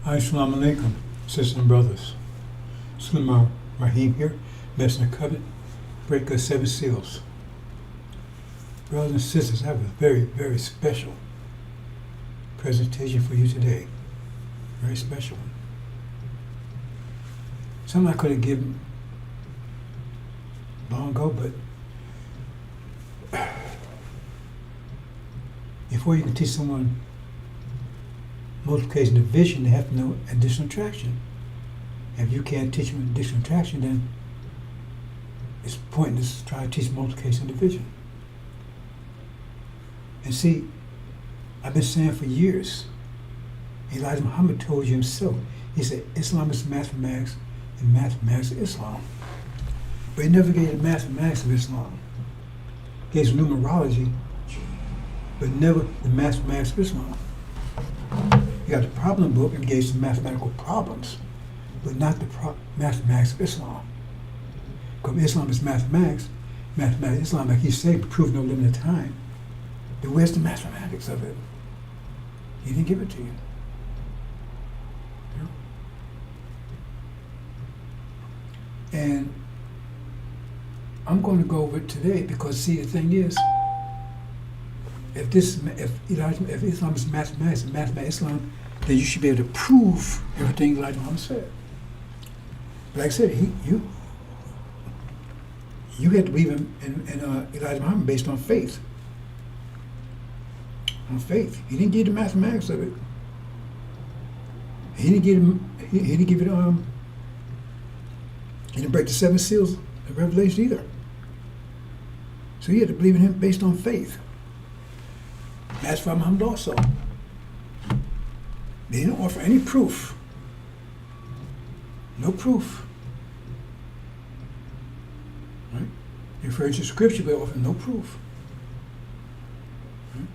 Assalamu alaikum, sisters and brothers. Sulaiman Rahim here, Messenger of Covenant, breaker of 7 seals. Brothers and sisters, I have a very, very special presentation for you today. Very special one. Something I could have given long ago, but before you can teach someone multiplication and division, they have to know addition and subtraction. If you can't teach them addition and subtraction, then it's pointless to try to teach multiplication and division. And see, I've been saying for years, Elijah Muhammad told you himself, he said Islam is mathematics and mathematics is Islam. But he never gave the mathematics of Islam. He gave numerology, but never the mathematics of Islam. He got the problem book and gave some mathematical problems, but not the mathematics of Islam. Because Islam is mathematics, Islam, like he said, proved no limit of time. Then where's the mathematics of it? He didn't give it to you. And I'm going to go over it today because, see, the thing is, if Islam is mathematics and mathematics Islam, then you should be able to prove everything Elijah Muhammad said. But like I said, you had to believe in Elijah Muhammad based on faith. On faith. He didn't give the mathematics of it. He didn't give it he didn't break the 7 seals of Revelation either. So you had to believe in him based on faith. That's for Muhammad also. They didn't offer any proof. No proof. Right? They referred to scripture, but offered no proof. Right?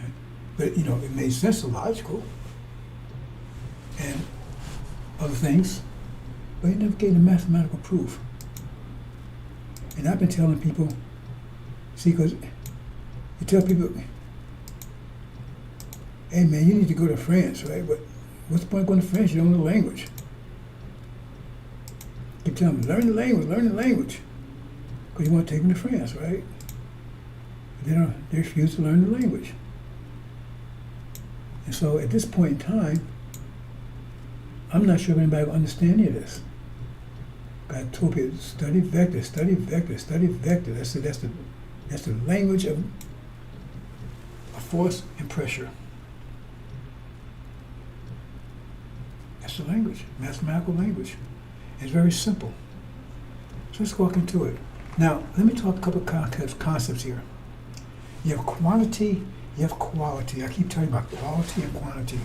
Right? But it made sense, logical, and other things, but he never gave the mathematical proof. And I've been telling people, see, because you tell people, hey man, you need to go to France, right? But what's the point of going to France? You don't know the language. You tell them, learn the language. Because you want to take them to France, right? But they refuse to learn the language. And so at this point in time, I'm not sure if anybody will understand any of this. I told people, study vector. That's the language of force and pressure. That's the language, mathematical language. It's very simple. So let's walk into it. Now, let me talk a couple of concepts here. You have quantity, you have quality. I keep telling you about quality and quantity.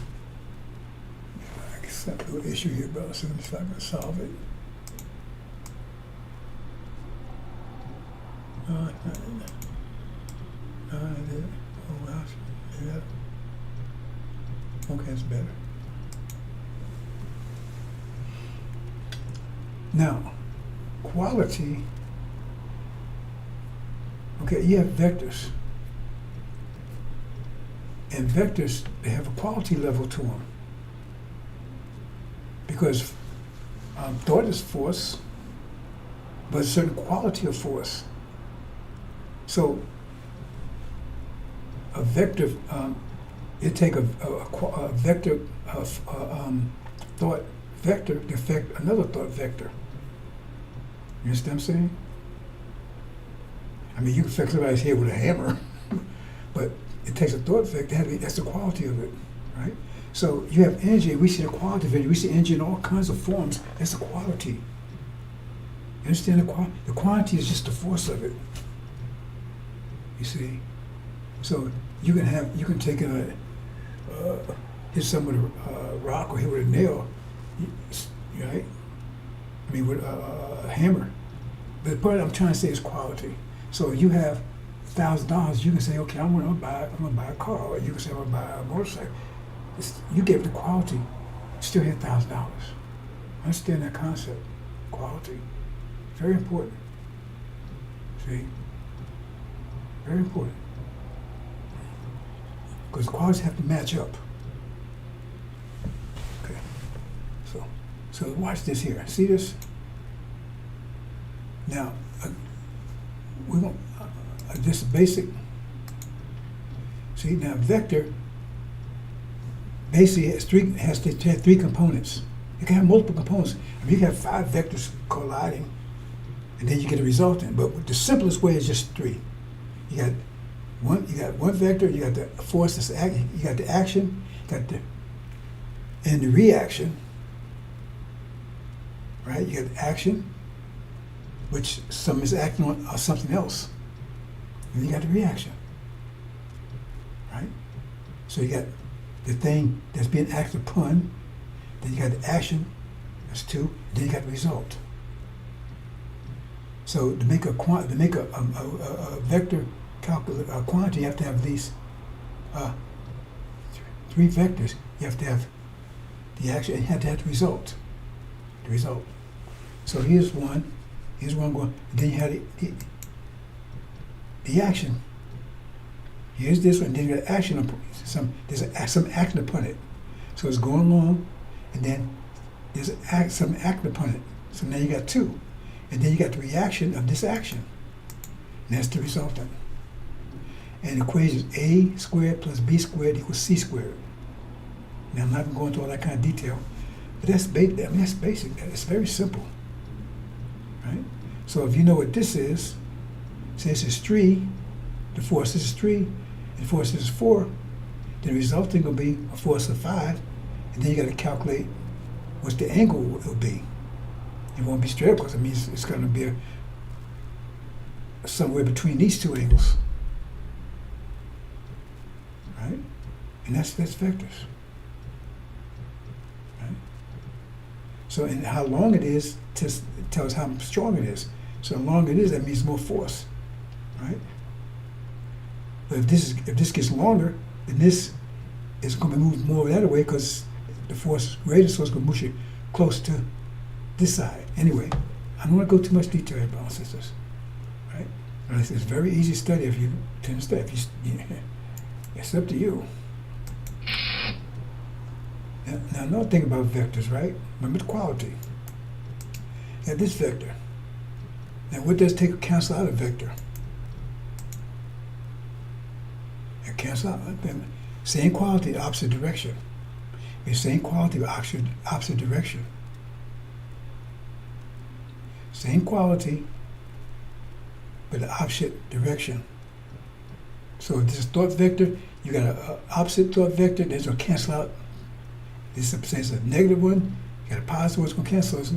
I guess that's a little issue here, brother, so let me see if I can solve it. Okay, that's better. Now, quality, okay, you have vectors. And vectors, they have a quality level to them. Because thought is force, but a certain quality of force. So, a vector, you take a vector of thought vector to affect another thought vector. You understand what I'm saying? I mean, you can affect somebody's head with a hammer, but it takes a thought vector. That's the quality of it, right? So you have energy. We see the quality of it. We see energy in all kinds of forms. That's the quality. You understand the quality? The quantity is just the force of it. You see? So you can take hit someone with a rock or hit with a nail, right? I mean, with a hammer. But the point I'm trying to say is quality. So you have $1,000, you can say, okay, I'm gonna buy a car, or you can say I'm gonna buy a motorcycle. You give the quality, still hit $1,000. Understand that concept, quality. Very important. See? Very important. because the qualities have to match up. Okay, so watch this here. See this? Now, we're going just basic. See, now vector basically has to have three components. You can have multiple components. I mean, you can have 5 vectors colliding, and then you get a resultant. But the simplest way is just 3. You got one vector. You got the force that's acting. You got the action. You got the reaction. Right? You got the action, which some is acting on something else, and you got the reaction. Right? So you got the thing that's being acted upon. Then you got the action, that's 2. Then you got the result. So to make a vector quantity, you have to have these 3 vectors. You have to have the action, and you have to have the result. The result. So here's one going. And then you have the action. Here's this one. Then you got action upon there's some action upon it. So it's going along, and then there's some action upon it. So now you got 2. And then you got the reaction of this action. And that's the resultant. And the equation is a squared plus b squared equals c squared. Now I'm not going to go into all that kind of detail, but that's basic. I mean, that's basic. It's very simple, right? So if you know what this is, say this is 3, the force is 3, and the force is 4, then the resulting will be a force of 5, and then you got to calculate what the angle will be. It won't be straight up because it means it's going to be somewhere between these 2 angles, right? And that's vectors, right? So, and how long it is tells how strong it is. So, the longer it is, that means more force, right? But if this gets longer, then this is going to move more that way because the force is greater, so it's going to move you close to this side. Anyway, I don't want to go too much detail here, brothers and sisters, right? It's very easy to study if you tend to study. It's up to you. Now, another thing about vectors, right? Remember the quality. Now, this vector. Now, what does cancel out a vector? And cancel out. Same quality, opposite direction. It's same quality, but opposite direction. Same quality, but the opposite direction. So if this is thought vector, you got an opposite thought vector, that's going to cancel out. This is a negative one, you got a positive one, it's going to cancel. It's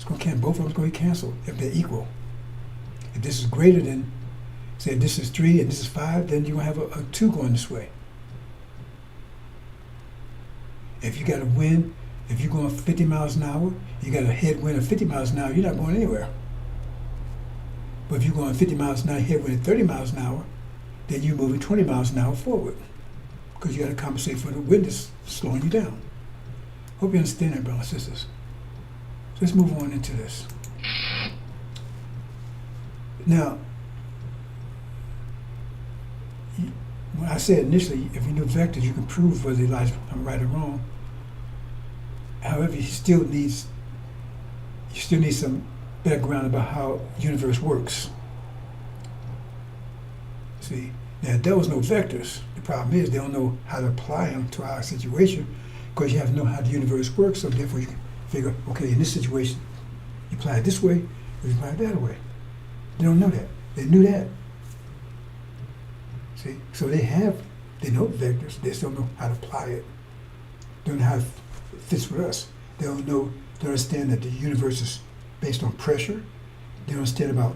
going to cancel. Both of them is going to be canceled if they're equal. If this is greater than, say if this is 3 and this is 5, then you're going to have a 2 going this way. If you got a wind, if you're going 50 miles an hour, you got a headwind of 50 miles an hour, you're not going anywhere. But if you're going 50 miles an hour, headwind at 30 miles an hour, then you're moving 20 miles an hour forward because you got to compensate for the wind that's slowing you down. Hope you understand that, brothers and sisters. So let's move on into this. Now, when I said initially, if you knew vectors, you can prove whether they lie right or wrong. However, you still need some background about how the universe works. See, now if there was no vectors, the problem is they don't know how to apply them to our situation because you have to know how the universe works, so therefore you can figure, okay, in this situation, you apply it this way, or you apply it that way. They don't know that. They knew that. See, so they know vectors, they still know how to apply it. They don't know how it fits with us. They don't understand that the universe is based on pressure. They don't understand about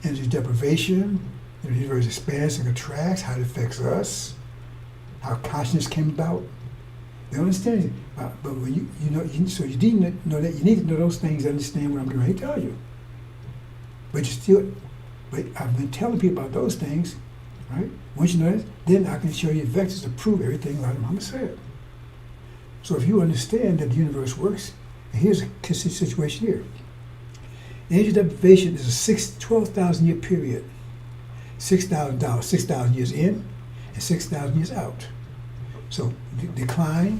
energy deprivation, the universe expands and contracts, how it affects us, how consciousness came about. They don't understand it. But when you need to know that. You need to know those things to understand what I'm going to tell you. But I've been telling people about those things, right? Once you know that, then I can show you vectors to prove everything like Mama said. So if you understand that the universe works, and here's a situation here. Energy deprivation is a 12,000 year period. $6,000 years in, and and 6,000 years out. So decline,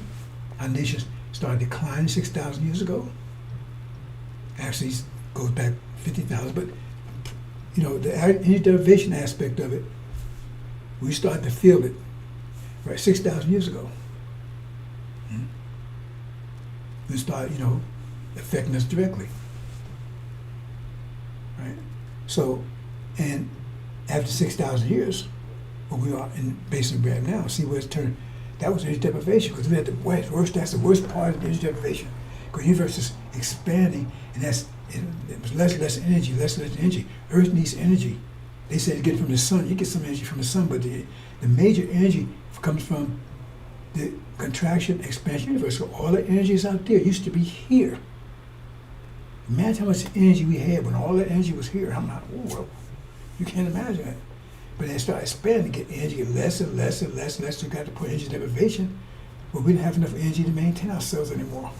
our nation started declining 6,000 years ago. Actually, it goes back 50,000, but the energy deprivation aspect of it, we started to feel it, right, 6,000 years ago. It started, affecting us directly, right? So, and after 6,000 years, where we are in basically right now, see where it's turned. That was energy deprivation, because we had the worst. That's the worst part of energy deprivation, because the universe is expanding, and it was less energy. Earth needs energy. They say to get it from the sun. You get some energy from the sun, but the major energy comes from the contraction, expansion universe. So all the energy is out there. It used to be here. Imagine how much energy we had when all that energy was here. I'm not, you can't imagine it. But then it started expanding, get energy, get less and less and less and less. So we got to put energy deprivation, but we didn't have enough energy to maintain ourselves anymore.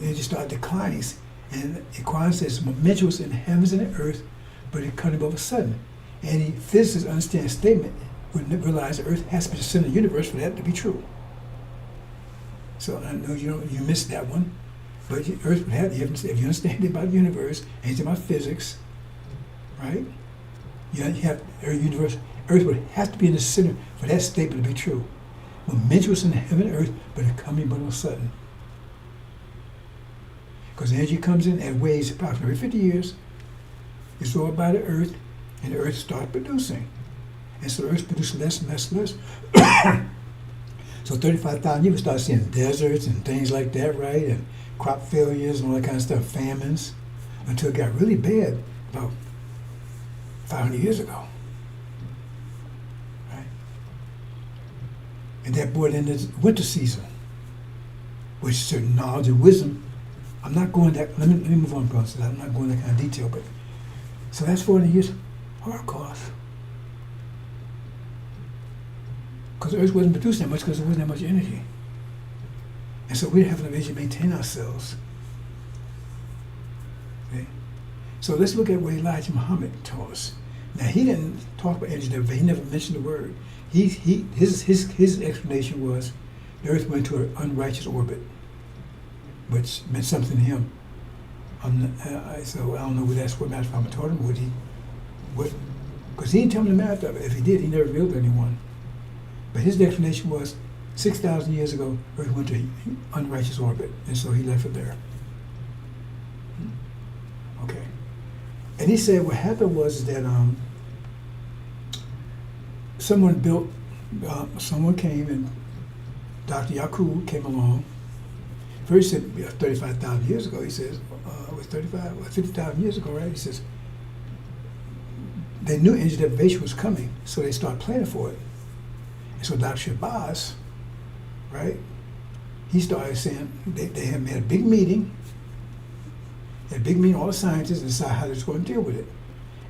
Energy started declining. And L.E.G.I.O.N says, momentum was in the heavens and the earth, but it cut above a sudden. And the physicists understand the statement, would realize the earth has to be the center of the universe for that to be true. So I know you missed that one, but earth would have, if you understand about the universe, anything about physics, right? You have Earth would have to be in the center for that statement to be true. Momentum was in the heaven and earth, but it coming but all of a sudden. Because energy comes in at waves approximately every 50 years, it's absorbed by the earth, and the earth starts producing. And so the earth produces less and less and less. So 35,000 years, we start seeing deserts and things like that, right? And crop failures and all that kind of stuff, famines, until it got really bad about 500 years ago. Right? And that brought in the winter season, which certain knowledge and wisdom. I'm not going that, let me move on, because I'm not going that kind of detail, but so that's 40 years Holocaust. Because the earth wasn't producing that much because there wasn't that much energy. And so we didn't have enough energy to maintain ourselves. Okay? So let's look at what Elijah Muhammad told us. Now he didn't talk about energy, he never mentioned the word. His explanation was the earth went into an unrighteous orbit, which meant something to him. So I don't know whether that's what Master Muhammad taught him, because he didn't tell me the math of it. If he did, he never revealed to anyone. But his explanation was 6,000 years ago, Earth went to an unrighteous orbit, and so he left it there. Okay. And he said what happened was that someone came, and Dr. Yaku came along. First he said 35,000 years ago, he says, it was 35, 50,000 years ago, right? He says, they knew energy deprivation was coming, so they started planning for it. And so Dr. Shabazz, right, he started saying, they had made a big meeting, all the scientists, and decided how they was going to deal with it.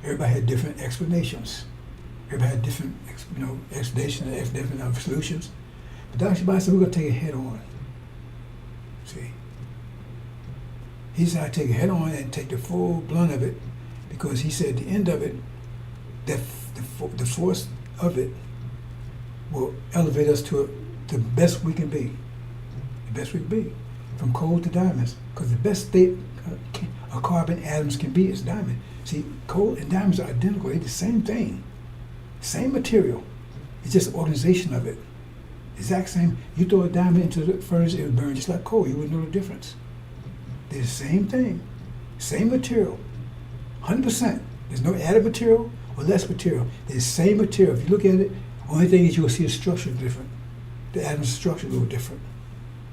Everybody had different explanations. Everybody had different, explanations, different solutions. But Dr. Shabazz said, we're going to take it head on. See? He decided to take it head on and take the full blunt of it, because he said at the end of it, that the force of it will elevate us to the best we can be. The best we can be. From coal to diamonds. Because the best state a carbon atoms can be is diamond. See, coal and diamonds are identical. They're the same thing. Same material. It's just the organization of it. Exact same. You throw a diamond into the furnace, it would burn just like coal. You wouldn't know the difference. They're the same thing. Same material. 100%. There's no added material or less material. They're the same material. If you look at it, only thing is you will see the structure different. The atom's structure a little different.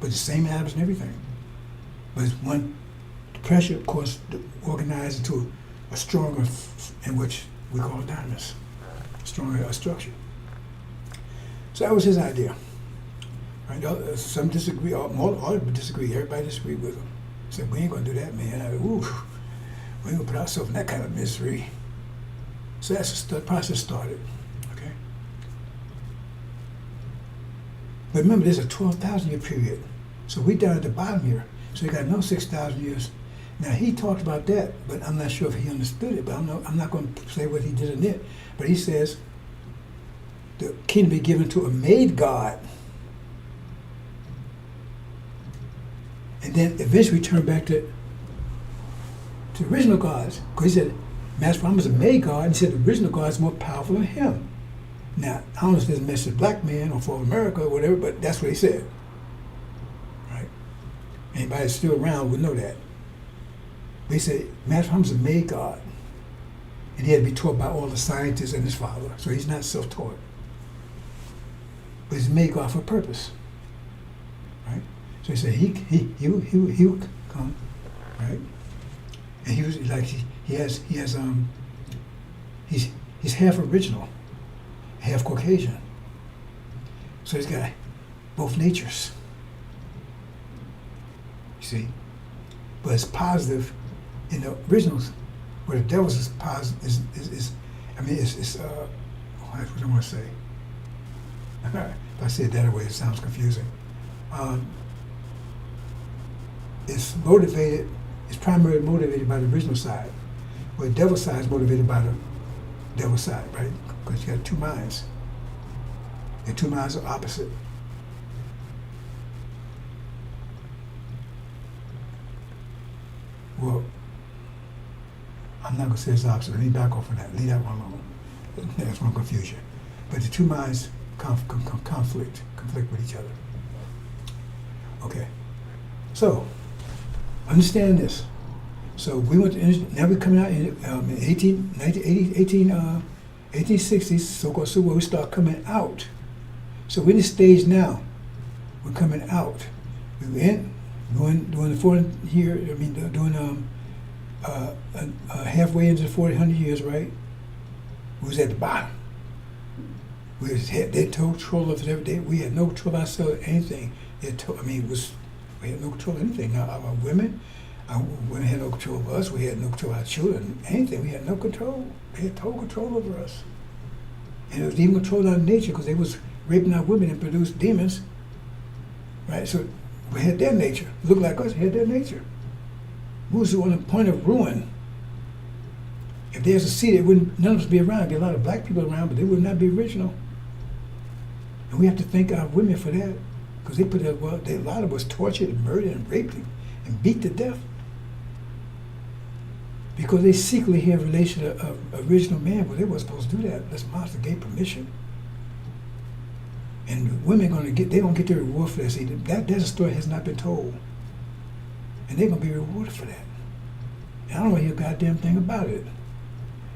But the same atoms and everything. But it's one, the pressure, of course, organized into a stronger, in which we call diamonds. Stronger structure. So that was his idea. Right? Some disagree, all disagree, everybody disagreed with him. Said, we ain't gonna do that, man. We ain't gonna put ourselves in that kind of misery. So that's the process started. Okay. But remember, there's a 12,000 year period. So we down at the bottom here. So you got another 6,000 years. Now he talked about that, but I'm not sure if he understood it. But I'm not going to say what he did in it. But he says the kingdom be given to a made God. And then eventually turn back to the original gods. Because he said, Master Muhammad is a made God, and he said the original God is more powerful than him. Now, I don't know if this is a message to black men or for America or whatever, but that's what he said. Right? Anybody that's still around would know that. But he said, Master Muhammad is a made God. And he had to be taught by all the scientists and his father. So he's not self-taught. But he's made God for a purpose. Right? So he said he would come, right? And he was like he's half original, half Caucasian. So he's got both natures. You see? But it's positive in the originals, where the devil's is positive is what do I want to say? If I say it that way, it sounds confusing. It's motivated, it's primarily motivated by the original side, where the devil side is motivated by the devil side, right? Because you got two minds. The two minds are opposite. Well, I'm not going to say it's opposite. Let me back off on that. Leave that one alone. That's one confusion. But the two minds conflict with each other. Okay. So, understand this. So we went to, now we're coming out in 1860s, so-called Civil War, we start coming out. So we're in this stage now. We're coming out. We were in, during the 400 year, doing halfway into the 400 years, right? We was at the bottom. They had total control of it every day. We had no control of ourselves, anything. We had no control of anything. Now, our women had no control of us. We had no control of our children, anything. We had no control. They had total control over us. And it was even control of our nature, because they was raping our women and produced demons, right? So we had their nature. Looked like us, had their nature. We was on the point of ruin. If there's a seed, none of us would be around. There'd be a lot of black people around, but they would not be original. And we have to thank our women for that, because they put that, a lot of us tortured and murdered and raped and beat to death, because they secretly had a relation to original man, but they weren't supposed to do that. This monster gave permission. And women they don't get their reward for that. See, that story has not been told. And they're gonna be rewarded for that. And I don't hear a goddamn thing about it.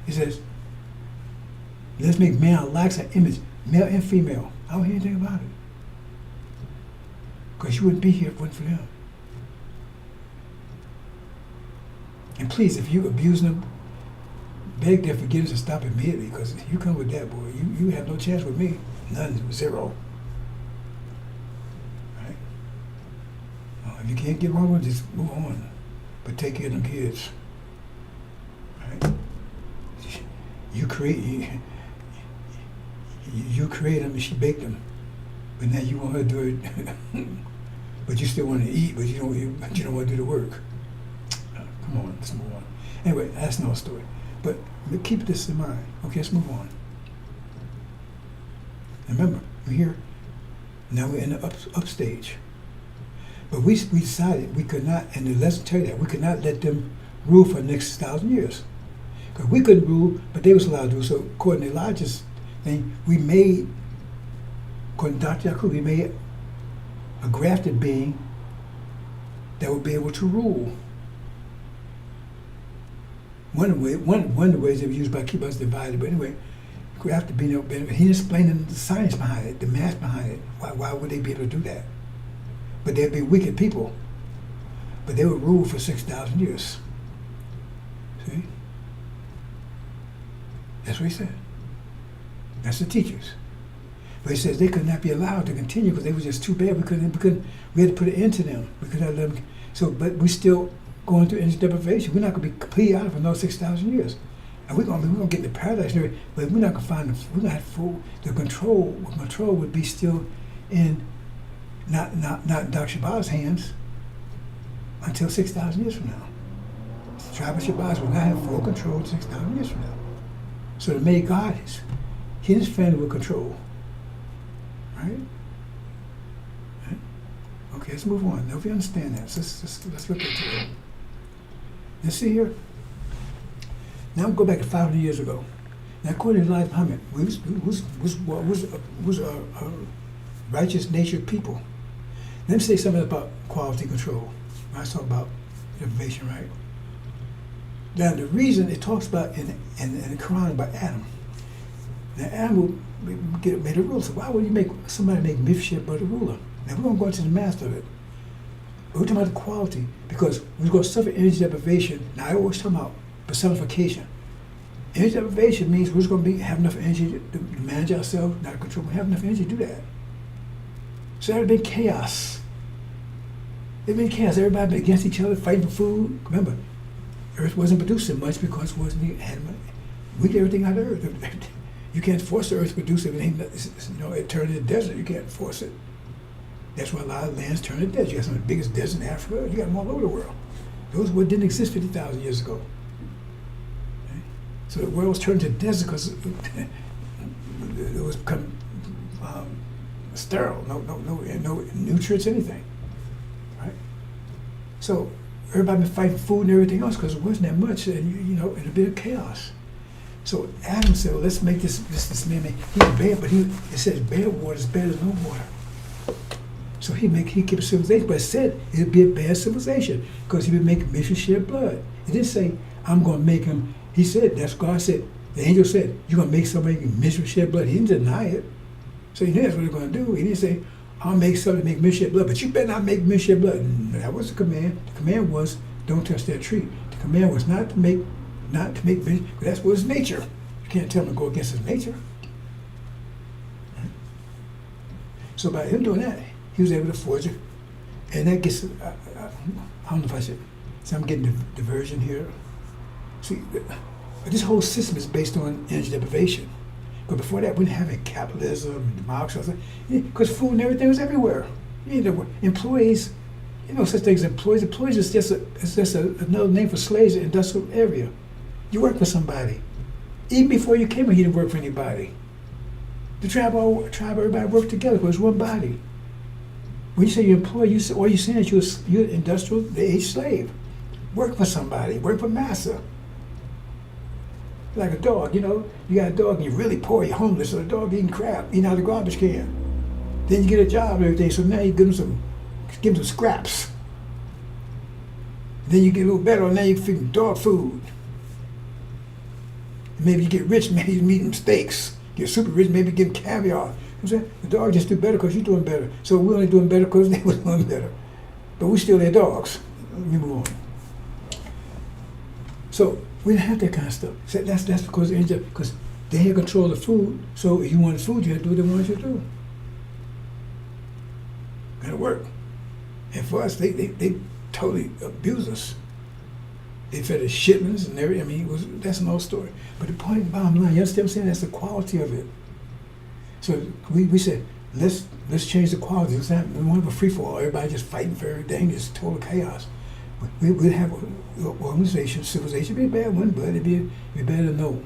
He says, let's make man our likeness and image, male and female. I don't hear anything about it. Because you wouldn't be here if it wasn't for them. And please, if you abusing them, beg their forgiveness and stop immediately, because if you come with that, boy, you have no chance with me. None, zero. Right? If you can't get wrong with it, just move on. But take care of them kids. Right? You create them and she baked them. But now you want her to do it. But you still want to eat, but you don't want to do the work. Come on, let's move on. Anyway, that's another story. But keep this in mind. Okay, let's move on. Remember, we're here. Now we're in the upstage. But we decided we could not, and the lesson tell you that, we could not let them rule for the next 1,000 years. Because we couldn't rule, but they was allowed to do. So according to Elijah's thing, according to Dr. Yakub, we made a grafted being that would be able to rule. One of the ways they were used by keep us divided, but anyway, grafted being, he explained the science behind it, the math behind it. Why would they be able to do that? But they'd be wicked people. But they would rule for 6,000 years. See? That's what he said. That's the teachers. But he says they could not be allowed to continue because they were just too bad. We had to put an end to them. We could not let them. So, but we still going through energy deprivation. We're not going to be completely out for another 6,000 years. And we're going to get into paradise, but we're not going to find them. We're going to have full, the control. Control would be still in not Dr. Shabazz hands until 6,000 years from now. The tribe of Shabazz will not have full control 6,000 years from now. So the made God he and his family will control. right? Right? Okay, let's move on. Now, if you understand that, so let's look into it. Now, see here. Now, I'm going back to 500 years ago. Now, according to Elijah Muhammad, we was a righteous natured people. Let me say something about quality control. When I talk about deprivation, right? Now, the reason it talks about in the Quran about Adam. Now, Adam made a rule. So why would you make somebody make Mephibosheth but a ruler? Now, we're going to go into the master of it. We're talking about the quality because we're going to suffer energy deprivation. Now, I always talk about personification. Energy deprivation means we're just going to have enough energy to manage ourselves, not control. We have enough energy to do that. So there'd been chaos. There'd been chaos. Everybody been against each other, fighting for food. Remember, Earth wasn't producing much because we get everything out of Earth. You can't force the Earth to produce everything. It turned into a desert. You can't force it. That's why a lot of lands turn into desert. You got some of the biggest deserts in Africa. You got them all over the world. Those didn't exist 50,000 years ago. Okay? So the world was turned into a desert because it was become sterile. No nutrients, anything. Right? So everybody been fighting for food and everything else because it wasn't that much, and in a bit of chaos. So Adam said, well, let's make this man. He's bad, but it says bad water is better than no water. So he kept a civilization, but it said it'd be a bad civilization because he would make Mephibosheth shed blood. It didn't say I'm going to make him. He said that's God said. The angel said you're going to make somebody Mephibosheth shed blood. He didn't deny it. So he knew that's what they're going to do. He didn't say I'll make somebody make Mephibosheth shed blood, but you better not make Mephibosheth shed blood. No, that was the command. The command was don't touch that tree. The command was not to make Mephibosheth. That's what his nature. You can't tell him to go against his nature. Right? So by him doing that, he was able to forge it. And that gets, I don't know if I should, so I'm getting diversion here. See, this whole system is based on energy deprivation. But before that, we didn't have any capitalism and democracy, because food and everything was everywhere. Employees, such things as employees. Employees is just another name for slaves in the industrial area. You work for somebody. Even before you came here, you didn't work for anybody. The tribe, everybody worked together because it was one body. When you say you're employed, all you're saying is you're an industrial age slave. Work for somebody, work for massa. Like a dog, you got a dog and you're really poor, you're homeless, so the dog eating crap, eating out of the garbage can. Then you get a job and everything, so now you give him some scraps. Then you get a little better, and now you feed him dog food. Maybe you get rich, maybe you eat him steaks. Get super rich, maybe give him caviar. The dog just do better because you're doing better. So we're only doing better because they were doing better. But we still their dogs. Let me move on. So we didn't have that kind of stuff. So that's because they had control of the food. So if you wanted food, you had to do what they wanted you to do. Gotta work. And for us, they totally abused us. They fed us shipments and everything. That's an old story. But the point, bottom line, you understand what I'm saying? That's the quality of it. So we said, let's change the quality. We want to have a free-for-all. Everybody just fighting for everything. It's total chaos. We'd have an organization, civilization. It'd be a bad one, but it'd be better to know.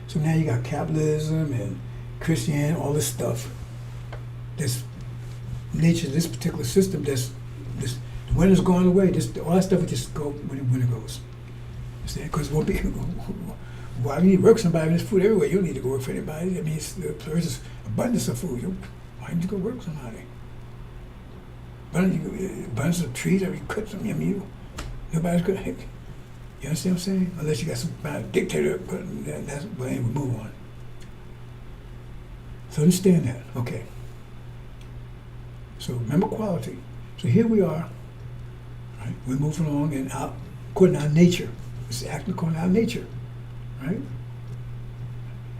So now you got capitalism and Christianity, all this stuff. This nature, this particular system, when it's going away, all that stuff will just go when it goes. Because it won't be. Why do you need to work for somebody when there's food everywhere? You don't need to go work for anybody. There's abundance of food. Why don't you go work for somebody? Abundance of trees, you cut some, nobody's good. You understand what I'm saying? Unless you got some kind of dictator, but anyway, we move on. So understand that, okay. So remember quality. So here we are, right? We're moving along and according to our nature. It's acting according to our nature. Right?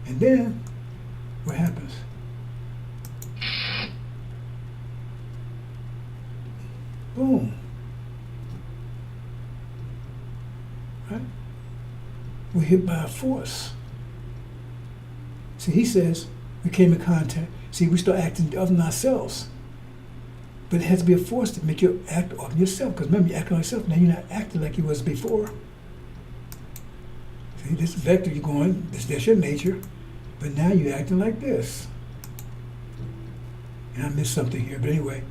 And then, what happens? Boom. Right? We're hit by a force. See, he says we came in contact. See, we start acting other than ourselves. But it has to be a force to make you act on yourself. Because remember, you act on yourself, now you're not acting like you was before. This vector you're going, that's your nature, but now you're acting like this. And I missed something here, but anyway,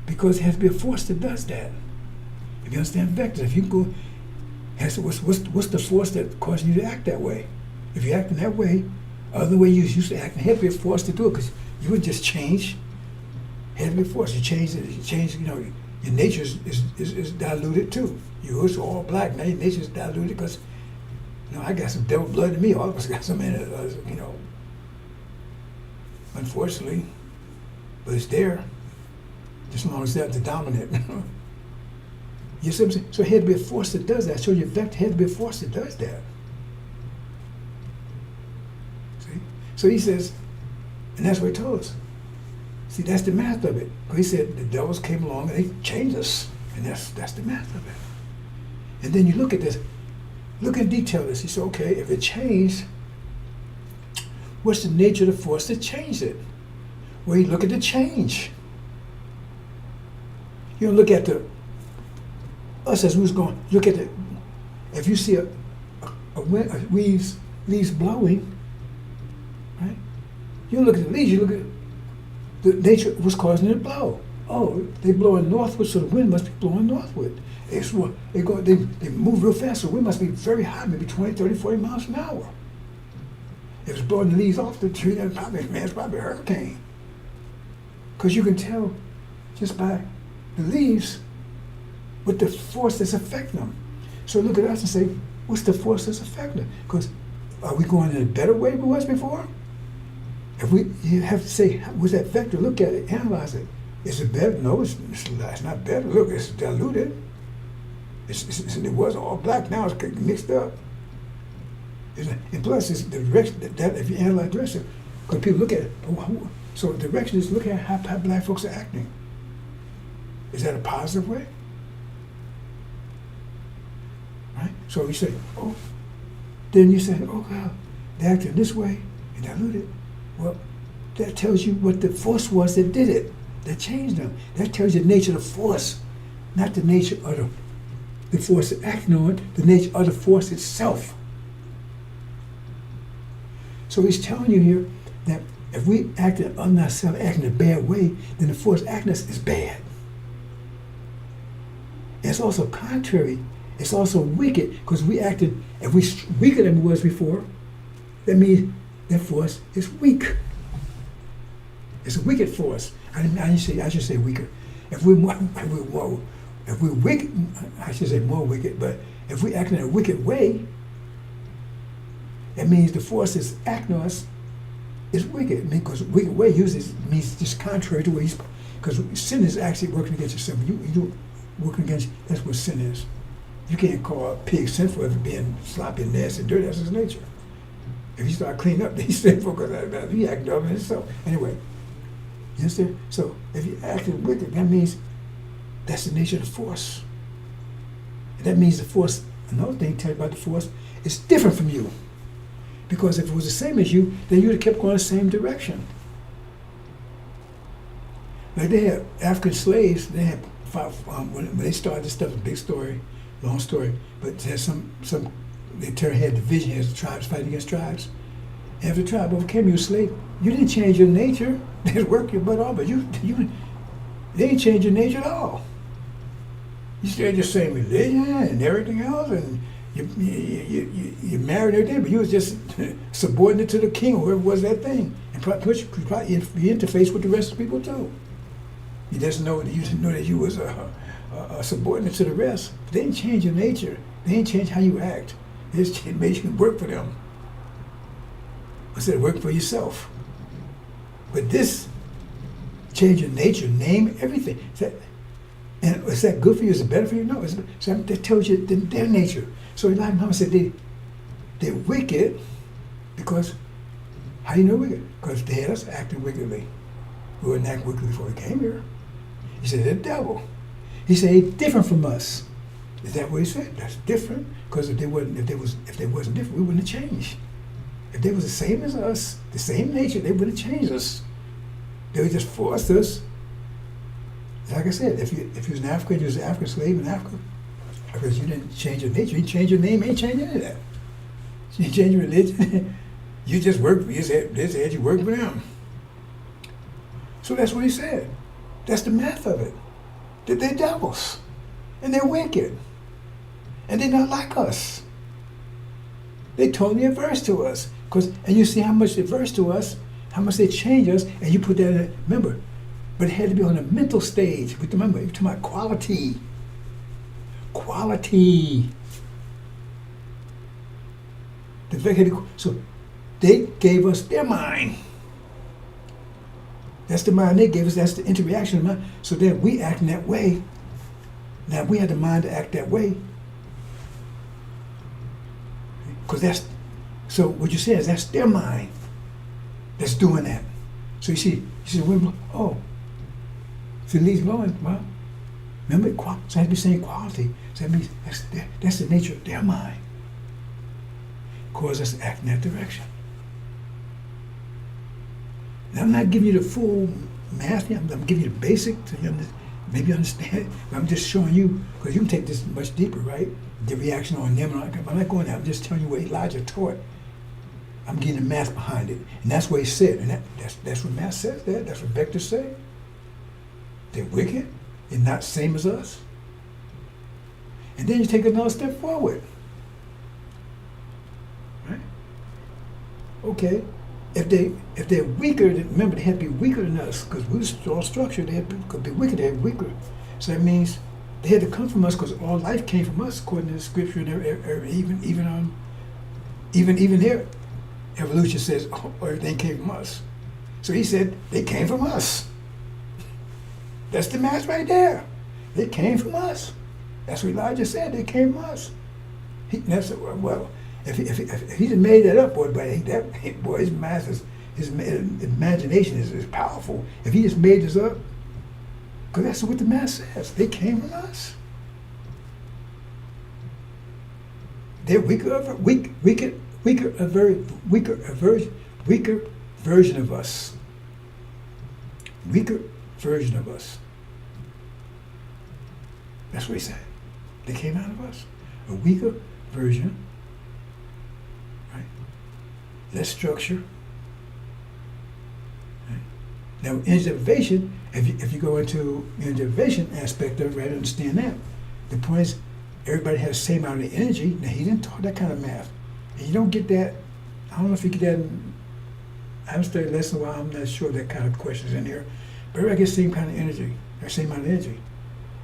because it has to be a force that does that. If you understand vectors, if you go, what's the force that causes you to act that way? If you're acting that way, other way you used to act, it had to be a force to do it, because you would just change. It had to be a force. You change, your nature is diluted too. You was all black, now your nature is diluted because, I got some devil blood in me. All of us got some in it, unfortunately. But it's there, just as long as that's the dominant. You see what I'm saying? So it had to be a force that does that. So your vector had to be a force that does that. See? So he says, and that's what he told us. See, that's the math of it. He said the devils came along and they changed us. And that's the math of it. And then you look at this, look in detail this. You say, okay, if it changed, what's the nature of the force that changed it? Well, you look at the change. You don't look at us as who's going, look at if you see a leaves blowing, right? You don't look at the leaves, you look at the nature, what's causing it to blow. Oh, they blowing northward, so the wind must be blowing northward. They move real fast, so the wind must be very high, maybe 20, 30, 40 miles an hour. If it's blowing the leaves off the tree, it's probably a hurricane. Because you can tell just by the leaves what the force that's affecting them. So look at us and say, what's the force that's affecting them? Because are we going in a better way than we was before? You have to say, what's that vector? Look at it, analyze it. Is it better? No, it's not better. Look, it's diluted. It was all black, now it's mixed up. And plus, it's the direction, that if you analyze direction, because people look at it, so direction is look at how black folks are acting. Is that a positive way? Right? So you say, then you say, God, they're acting this way and diluted. Well, that tells you what the force was that did it, that changed them. That tells you the nature of the force, not the nature of the force acting on it, the nature of the force itself. So he's telling you here that if we act on ourselves, acting in a bad way, then the force acting us is bad. It's also contrary. It's also wicked, because if we weaker than we was before, that means that force is weak. It's a wicked force. I should say weaker. If we're wicked, I should say more wicked, but if we act in a wicked way, it means the force that's acting on us is wicked. Because wicked way usually means just contrary to what he's, because sin is actually working against yourself. You do working against, that's what sin is. You can't call a pig sinful if being sloppy and nasty and dirty. That's his nature. If you start cleaning up, then he's sinful because he acting up in himself. Anyway, you understand? So if you acting wicked, that means that's the nature of the force. And that means the force, another thing to tell you about the force, is different from you. Because if it was the same as you, then you would have kept going the same direction. Like they had African slaves, they had when they started this stuff, a big story, long story, but they had division as tribes fighting against tribes. And if the tribe overcame you, a slave, you didn't change your nature. They work your butt off, but they didn't change your nature at all. You still had your same religion and everything else, and you married every day, but you was just subordinate to the king, or whoever was that thing, and probably you interface with the rest of the people too. You just know that you was a subordinate to the rest. They didn't change your nature. They didn't change how you act. They just made you work for them instead of working for yourself. But this change your nature, name, everything. Is that good for you? Is it better for you? No. That tells you their nature. So Elijah Muhammad said they're wicked because, how do you know wicked? Because they had us acting wickedly. We wouldn't act wickedly before we came here. He said they're the devil. He said they're different from us. Is that what he said? That's different. Because if they wasn't different, we wouldn't have changed. If they was the same as us, the same nature, they wouldn't have changed us. They would just force us. Like I said, if you was an African, you was an African slave in Africa, because you didn't change your nature, you didn't change your name, you ain't changed any of that. You didn't change your religion. You just worked, you said you worked for them. So that's what he said. That's the math of it. That they're devils. And they're wicked. And they're not like us. They totally adverse to us. And you see how much they adverse to us, how much they change us, and you put that in, remember, but it had to be on a mental stage. Remember, you're talking about quality. Quality. So they gave us their mind. That's the mind they gave us. That's the interaction of mind. So then we act in that way. Now we had the mind to act that way. So what you say is that's their mind that's doing that. So you see, oh, if it leads blowing, well, remember, so I have to be saying quality. So that means that's the nature of their mind. Cause us to act in that direction. Now, I'm not giving you the full math. I'm giving you the basic so you maybe understand. But I'm just showing you, because you can take this much deeper, right? The reaction on them. I'm not going there. I'm just telling you what Elijah taught. I'm getting the math behind it. And that's what he said. And that's what math says there. That's what Vector said. They're wicked. They're not same as us. And then you take another step forward. Right? Okay. If they're weaker, remember they had to be weaker than us, because we're all structured. They could be weaker. They're weaker. So that means they had to come from us, because all life came from us, according to the scripture. And even their evolution says everything came from us. So he said they came from us. That's the math right there. They came from us. That's what Elijah said. They came from us. If he just made that up, boy, his math his imagination is powerful. If he just made this up, because that's what the math says. They came from us. They're weaker version of us. Weaker version of us. That's what he said. They came out of us. A weaker version. Right? Less structure. Right? Now, energy deprivation, if you go into energy deprivation aspect of it, right, understand that. The point is, everybody has the same amount of energy. Now, he didn't talk that kind of math. And you don't get that, I don't know if you get that, I haven't studied lesson in a while, I'm not sure that kind of questions in here. But everybody gets the same kind of energy, or same amount of energy.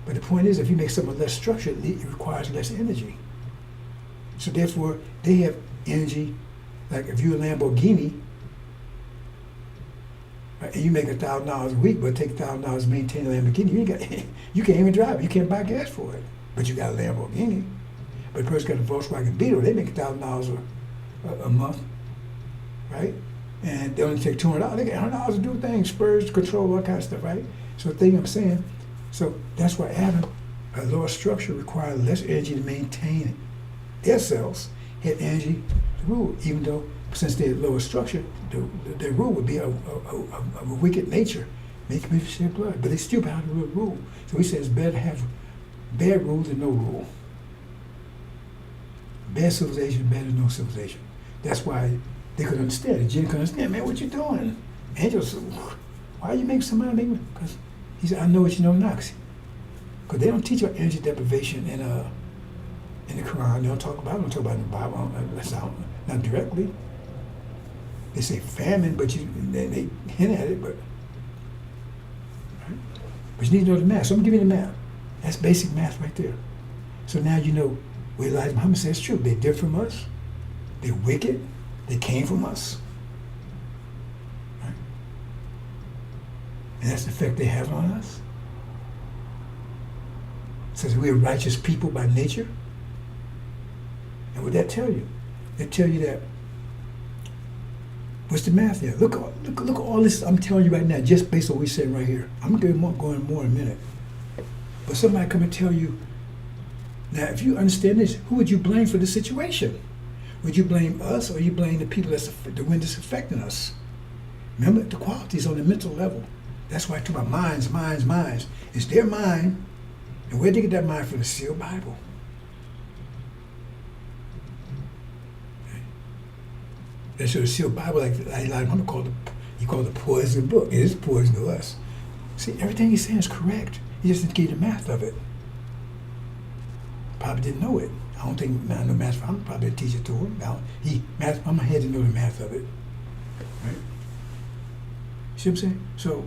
But the point is, if you make something less structured, it requires less energy. So therefore, they have energy, like if you're a Lamborghini, right, and you make $1,000 a week, but take $1,000 to maintain a Lamborghini, you can't even drive it. You can't buy gas for it. But you got a Lamborghini. But the person got a Volkswagen Beetle, they make $1,000 a month, right? And they only take $200. They get $100 to do things, spurs, control, all kind of stuff, right? So the thing I'm saying, so that's why having a lower structure requires less energy to maintain it. Their cells had energy to rule, even though since they're lower structure, their rule would be a wicked nature, making me shed blood. But they still have to rule. So he says better to have bad rule than no rule. Bad civilization, better than no civilization. That's why they could understand. The jinn could understand, man, what you doing? Angels, why you make somebody make? Because he said, I know what you know now. Because they don't teach about energy deprivation in the Quran. They don't talk about it. They don't talk about it in the Bible. That's not directly. They say famine, but they hint at it. But you need to know the math. So I'm giving you the math. That's basic math right there. So now you know where Elijah Muhammad says it's true. They're different from us. They're wicked. They came from us. Right? And that's the effect they have on us. It says we're righteous people by nature. And what that tell you? It tell you that, what's the math there? Look at all this I'm telling you right now, just based on what we said right here. I'm going more in a minute. But somebody come and tell you, now if you understand this, who would you blame for the situation? Would you blame us, or you blame the people the wind that's affecting us? Remember, the quality is on the mental level. That's why I talk about minds. It's their mind, and where'd they get that mind from? The sealed Bible. Okay. That's the sealed Bible, like Muhammad called the poison book. It is poison to us. See, everything he's saying is correct. He just didn't give you the math of it. Probably didn't know it. I don't think I know math. I'm probably a teacher to him. Now I'm ahead to know the math of it. Right? See what I'm saying? So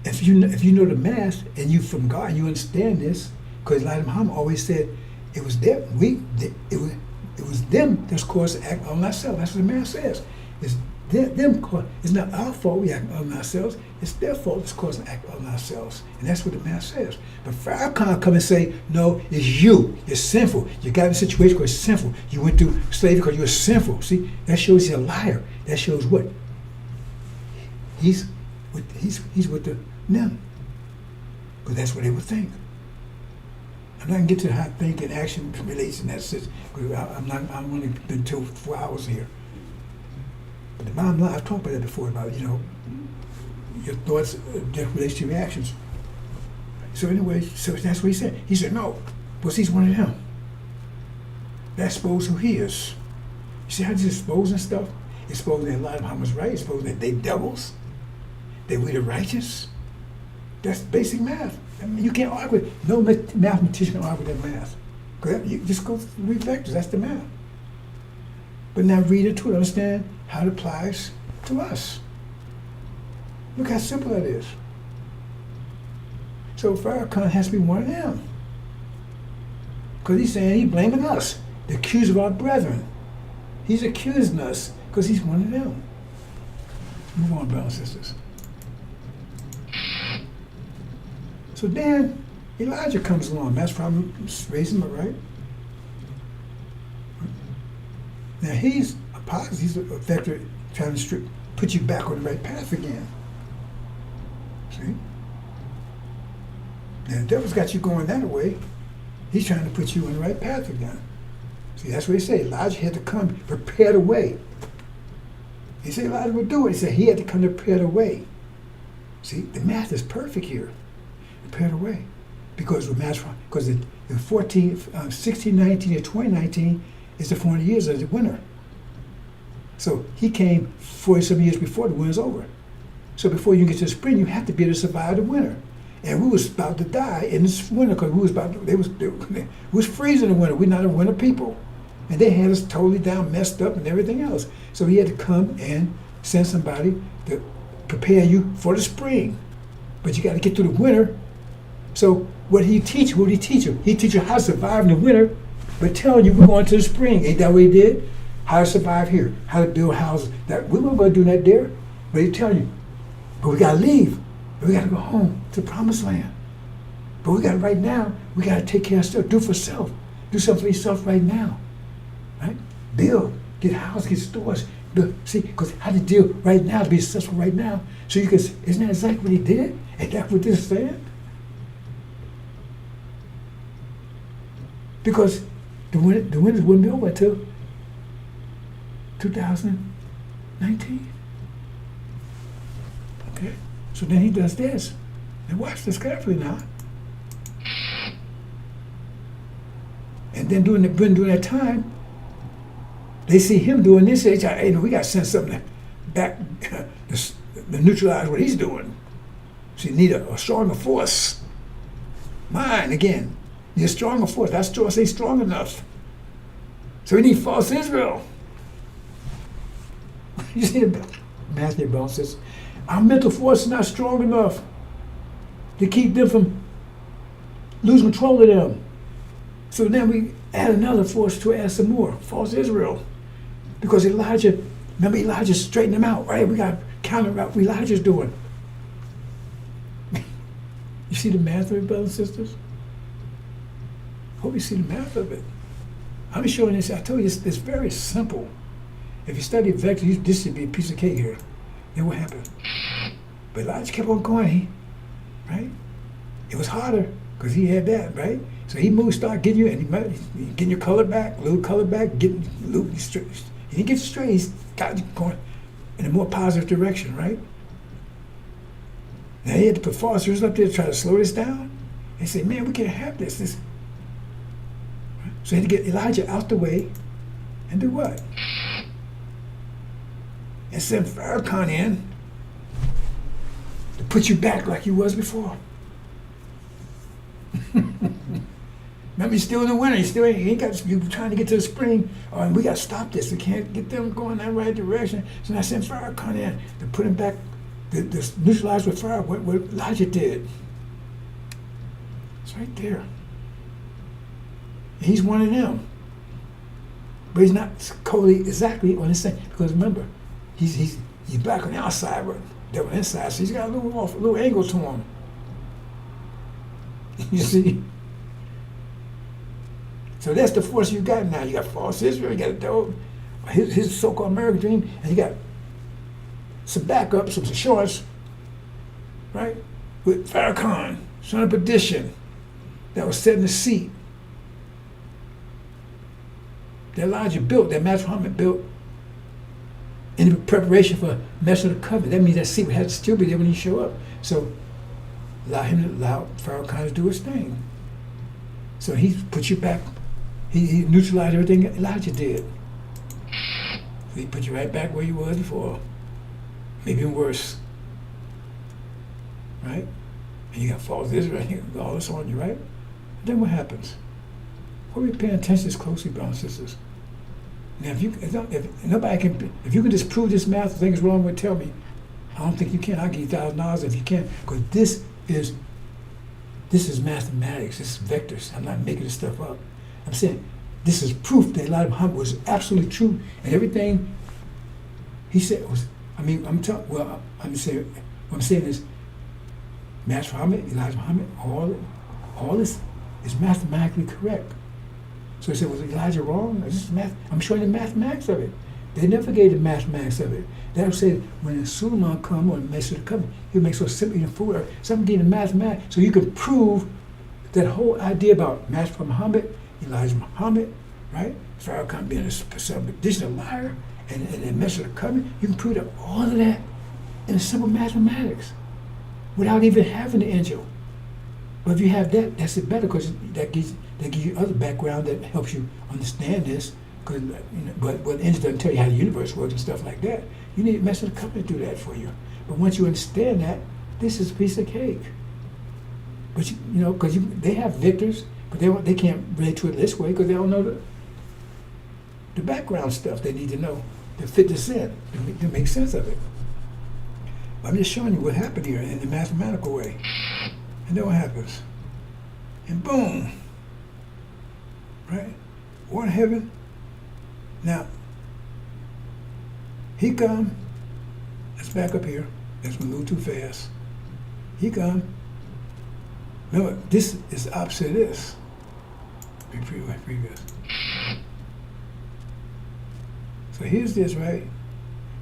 if you know the math and you from God and you understand this, because Elijah Muhammad always said it was them. It was them that's caused to act on ourselves. That's what the math says. It's it's not our fault we act on ourselves. It's their fault it's caused to act on ourselves. And that's what the math says. But Farrakhan come and say, no, it's you. It's sinful. You got in a situation where it's sinful. You went through slavery because you were sinful. See, that shows he's a liar. That shows what? He's with them. Because that's what they would think. I'm not going to get to how think and action relates in that sense. Because I'm only been till 4 hours here. But the bottom line, I've talked about that before, about, your thoughts relate to your reactions. So anyway, so that's what he said. He said, no, because he's one of them. That exposed who he is. You see how he's exposing stuff? Exposing that Elijah Muhammad's right, exposing that they devils, that we the righteous. That's basic math. I mean, you can't argue with, no mathematician can argue with that math. Because you just go read vectors, that's the math. But now read it to understand how it applies to us. Look how simple that is. So Farrakhan has to be one of them. Because he's saying he's blaming us, the accuser of our brethren. He's accusing us because he's one of them. Move on, brothers and sisters. So then Elijah comes along. That's probably raising him, right? Now he's a positive, he's a vector trying to put you back on the right path again. See? Now the devil's got you going that way. He's trying to put you on the right path again. See, that's what he said. Elijah had to come prepare the way. He said Elijah would do it. He said he had to come to prepare the way. See, the math is perfect here. Prepare the way. Because the 1619 and 2019 is the 400 years of the winter. So he came 40-some years before the winter's over. So before you get to the spring, you have to be able to survive the winter. And we was about to die in this winter because we was freezing in the winter. We're not a winter people. And they had us totally down, messed up and everything else. So he had to come and send somebody to prepare you for the spring. But you got to get through the winter. So what did he teach you? He teach you how to survive in the winter, but telling you we're going to the spring. Ain't that what he did? How to survive here, how to build houses. That we weren't going to do that there, but he telling you, but we got to leave. We got to go home to the promised land. But we got right now, we got to take care of stuff, do for self. Do something for yourself right now. Right? Build, get houses, get stores. Build. See, because how to deal right now to be successful right now. So you can, isn't that exactly what he did? Ain't that what this is saying? Because the winters wouldn't be over until 2019. Okay? So then he does this. And watch this carefully now. And then during that time, they see him doing this. They say, hey, we got to send something back to neutralize what he's doing. So you need a stronger force. Mine, again. Need a stronger force. That force ain't strong enough. So we need false Israel. You see the Matthew Brown says, our mental force is not strong enough to keep them from losing control of them. So then we add another force to add some more, false Israel. Because Elijah straightened them out, right? We got to counter out what Elijah's doing. You see the math of it, brothers and sisters? Hope you see the math of it. I'm showing this. I told you it's very simple. If you study vectors, this should be a piece of cake here. Then what happened? But Elijah kept on going, right? It was harder because he had that, right? So he moved, start getting you, and getting your color back, a little color back, getting a little straight. He didn't get straight. He's got you going in a more positive direction, right? Now he had to put phosphorus up there to try to slow this down. They said, man, we can't have this. So he had to get Elijah out the way and do what? and send Farrakhan in to put you back like you was before. Remember, you're still in the winter. You ain't got. You're trying to get to the spring. Oh, and we got to stop this. We can't get them going that right direction. So now send Farrakhan in to put him back, to neutralize what Elijah did. It's right there. And he's one of them, but he's not totally exactly on the same. Because remember, he's back on the outside, but they're on the inside. So he's got a little angle to him. You see. So that's the force you got now. You got false Israel, you got his so-called American dream, and you got some backup, some assurance, right? With Farrakhan, son of perdition, that was set in the seat. That Elijah built, that Master Muhammad built in preparation for Master of the Covenant. That means that seat had to still be there when he show up. So allow Farrakhan to do his thing. So he put you back. He neutralized everything Elijah did. So he put you right back where you was before. Maybe even worse. Right? And you got false Israel, you got all this on you, right? Then what happens? What are we paying attention to this closely, brothers and sisters? Now, if you can disprove this math thing is wrong, tell me. I don't think you can. I'll give you $1,000 if you can, because this is mathematics. This is vectors. I'm not making this stuff up. I'm saying this is proof that Elijah Muhammad was absolutely true, and everything he said was. I'm saying is, Master Muhammad, Elijah Muhammad, all this is mathematically correct. So he said, was Elijah wrong? Is this math? I'm showing the mathematics of it. They never gave the mathematics of it. They would say when Suleiman come or the Master of the Covenant, he'll make so simple eating food, or something gave the mathematics, so you can prove that whole idea about Master Muhammad, Elijah Muhammad, right? Farrakhan being some additional liar, and the Master of the Covenant, you can prove that all of that in simple mathematics without even having the angel. But if you have that, that's it better, because that gives you other background that helps you understand this. Because but the angel doesn't tell you how the universe works and stuff like that. You need a Master of the Covenant to do that for you. But once you understand that, this is a piece of cake. But because they have victors, but they can't relate to it this way because they don't know the background stuff they need to know to fit this in, to make sense of it. I'm just showing you what happened here in the mathematical way. And then what happens? And boom. Right? War in heaven. Now, he come. Let's back up here. That's going to move too fast. He come. Remember, this is the opposite of this. Previous. So here's this, right?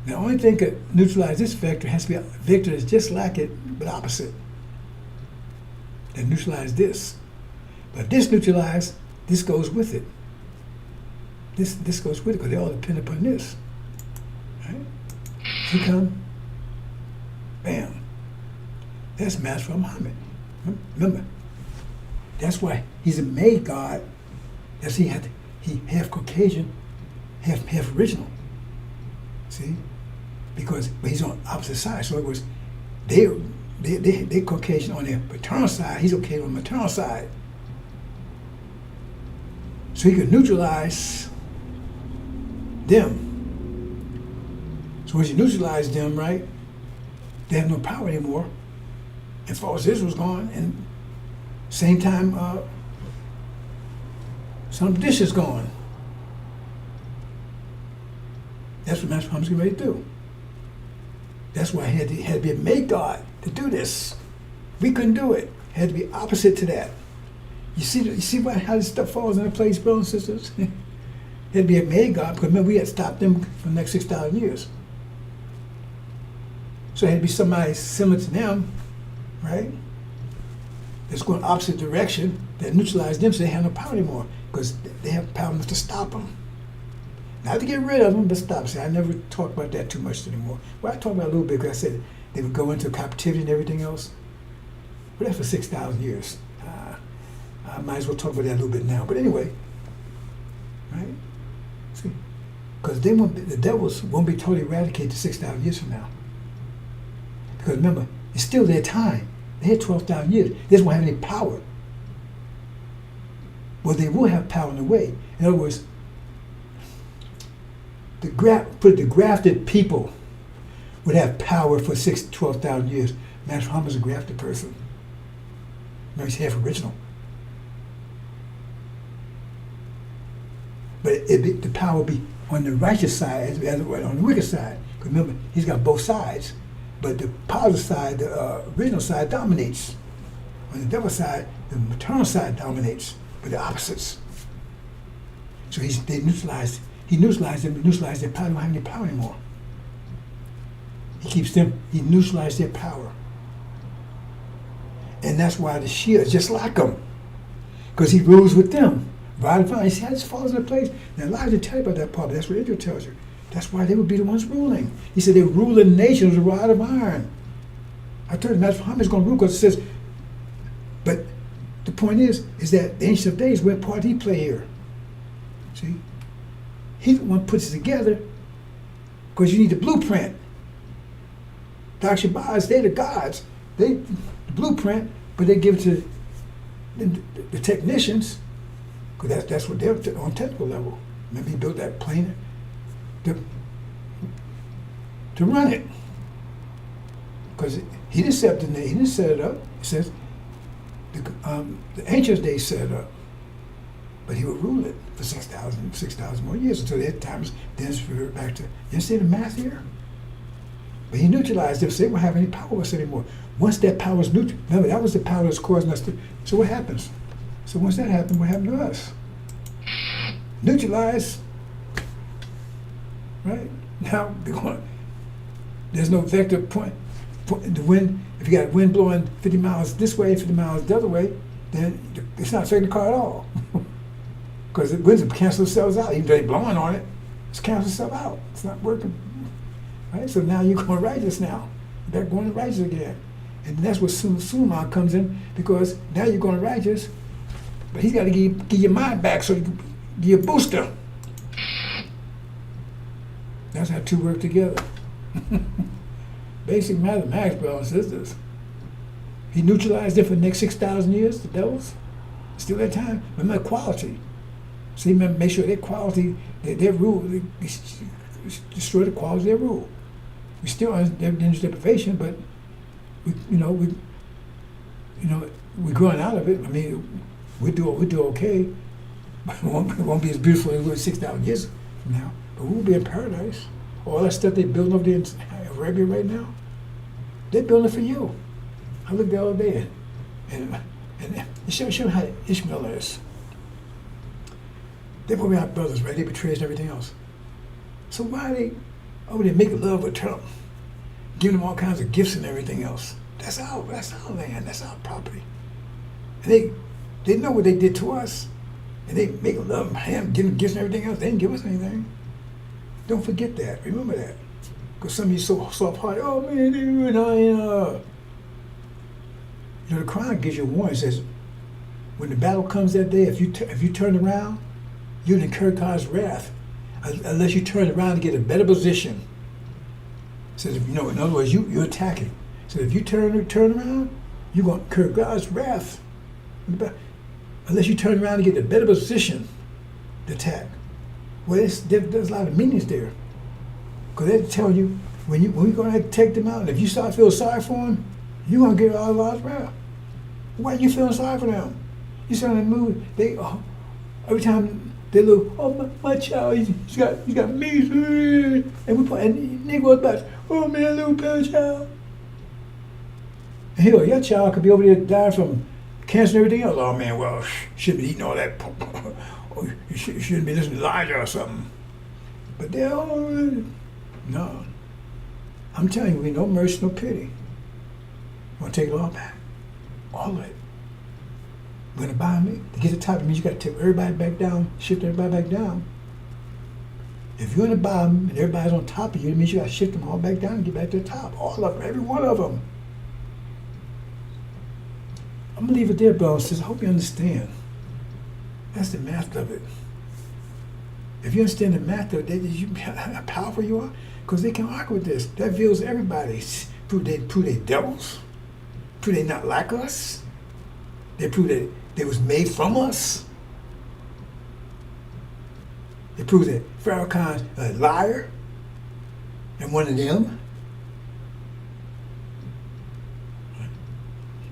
The only thing that could neutralize this vector has to be a vector that's just like it, but opposite. That neutralize this. But this neutralize, this goes with it. This goes with it because they all depend upon this. Right? He come, bam. That's Master Muhammad. Remember, that's why he's a made God. That's he half Caucasian, half original. See? But he's on opposite side. So it was they Caucasian on their paternal side, he's okay on the maternal side. So he could neutralize them. So once you neutralize them, right, they have no power anymore. And false Israel's gone, and same time some dish is gone. That's what Master Muhammad's getting ready to do. That's why he had to be a made God to do this. We couldn't do it. It had to be opposite to that. You see how this stuff falls into place, brothers and sisters? It had to be a made God, because remember, we had stopped them for the next 6,000 years. So it had to be somebody similar to them, right? That's going opposite direction, that neutralized them so they have no power anymore, because they have power enough to stop them. Not to get rid of them, but stop. See, I never talk about that too much anymore. Well, I talk about it a little bit because I said they would go into captivity and everything else. But that's for 6,000 years. I might as well talk about that a little bit now. But anyway, right? See, Because the devils won't be totally eradicated 6,000 years from now. Because remember, it's still their time. They had 12,000 years. They just won't have any power. Well, they will have power in a way. In other words, the grafted people would have power for 12,000 years. Master Muhammad's a grafted person. Remember, he's half original. But the power would be on the righteous side as on the wicked side. Because remember, he's got both sides. But the positive side, the original side, dominates. On the devil's side, the maternal side dominates. But the opposites. So he neutralized them, neutralized their power. They don't have any power anymore. He neutralized their power. And that's why the Shia is just like them. Because he rules with them. Rod of iron. You see how this falls into place? Now, Elijah didn't tell you about that part, but that's what Israel tells you. That's why they would be the ones ruling. He said they rule the nation with a rod of iron. I told you, Master Muhammad is going to rule because it says, but the point is that the Ancient of Days, what part did he play here? See? He's the one who puts it together because you need the blueprint. Dr. Shabazz, they're the gods. The blueprint, but they give it to the technicians. Because that's what they're on technical level. Maybe he built that plane to run it. Because he didn't set it up. It says the ancient days set it up. But he would rule it for 6,000 more years until their times then referred back to, you understand the math here? But he neutralized them, so they won't have any power over us anymore. Once that power is neutral, remember that was the power that's causing us to, so what happens? So once that happened, what happened to us? Neutralize. Right? Now, there's no vector point. The wind, if you got wind blowing 50 miles this way, 50 miles the other way, then it's not affecting the car at all. Because the winds cancel themselves out. Even though they're blowing on it, it's canceling itself out. It's not working. Right? So now you're going righteous now. You're back going to righteous again. And that's where Suleiman comes in, because now you're going righteous, but he's got to give your mind back so you can give you a booster. That's how two work together. Basic mathematics, brothers and sisters. He neutralized them for the next 6,000 years, the devils. Still that time. Remember quality. See, make sure their quality, their rule, destroy the quality of their rule. We still are in deprivation, but we're growing out of it. I mean, we do okay. It won't be as beautiful as it was 6,000 years from now, but we'll be in paradise. All that stuff they're building over there in Arabia right now, they're building it for you. I looked the other day, and show how Ishmael is. They've already our brothers, right? They betrayed and everything else. So why are they over there making love with Trump, giving them all kinds of gifts and everything else? That's our land. That's our property. And they know what they did to us, and they make love with him, giving gifts and everything else. They didn't give us anything. Don't forget that. Remember that. Because some of you so soft-hearted. Oh man, they ruined our. The Quran gives you a warning. It says, when the battle comes that day, if you turn around, you'll incur God's wrath, unless you turn around to get a better position. It says, in other words, you're attacking. So if you turn around, you're going to incur God's wrath, unless you turn around to get a better position to attack. Well, there's a lot of meanings there, because they're telling you when you're going to take them out, and if you start feeling sorry for them, you're going to get all God's wrath. Why are you feeling sorry for them? You see in the movie, every time they look, oh my child, he's got measles, and they go back, oh man, little bad child. And here, your child could be over there dying from cancer and everything else. Oh man, well, shouldn't be eating all that. You shouldn't be listening to Elijah or something. But they're all, no. I'm telling you, we no mercy, no pity. We're going to take it all back. All of it. We're going to buy them. To get to the top, it means you got to take everybody back down, shift everybody back down. If you're in the bottom and everybody's on top of you, it means you got to shift them all back down and get back to the top. All of them, every one of them. I'm going to leave it there, brothers and sisters. I hope you understand. That's the math of it. If you understand the math, though, how powerful you are, because they can argue with this. That views everybody. Prove they devils. Prove they not like us. They prove that they was made from us. They prove that Farrakhan's a liar and one of them.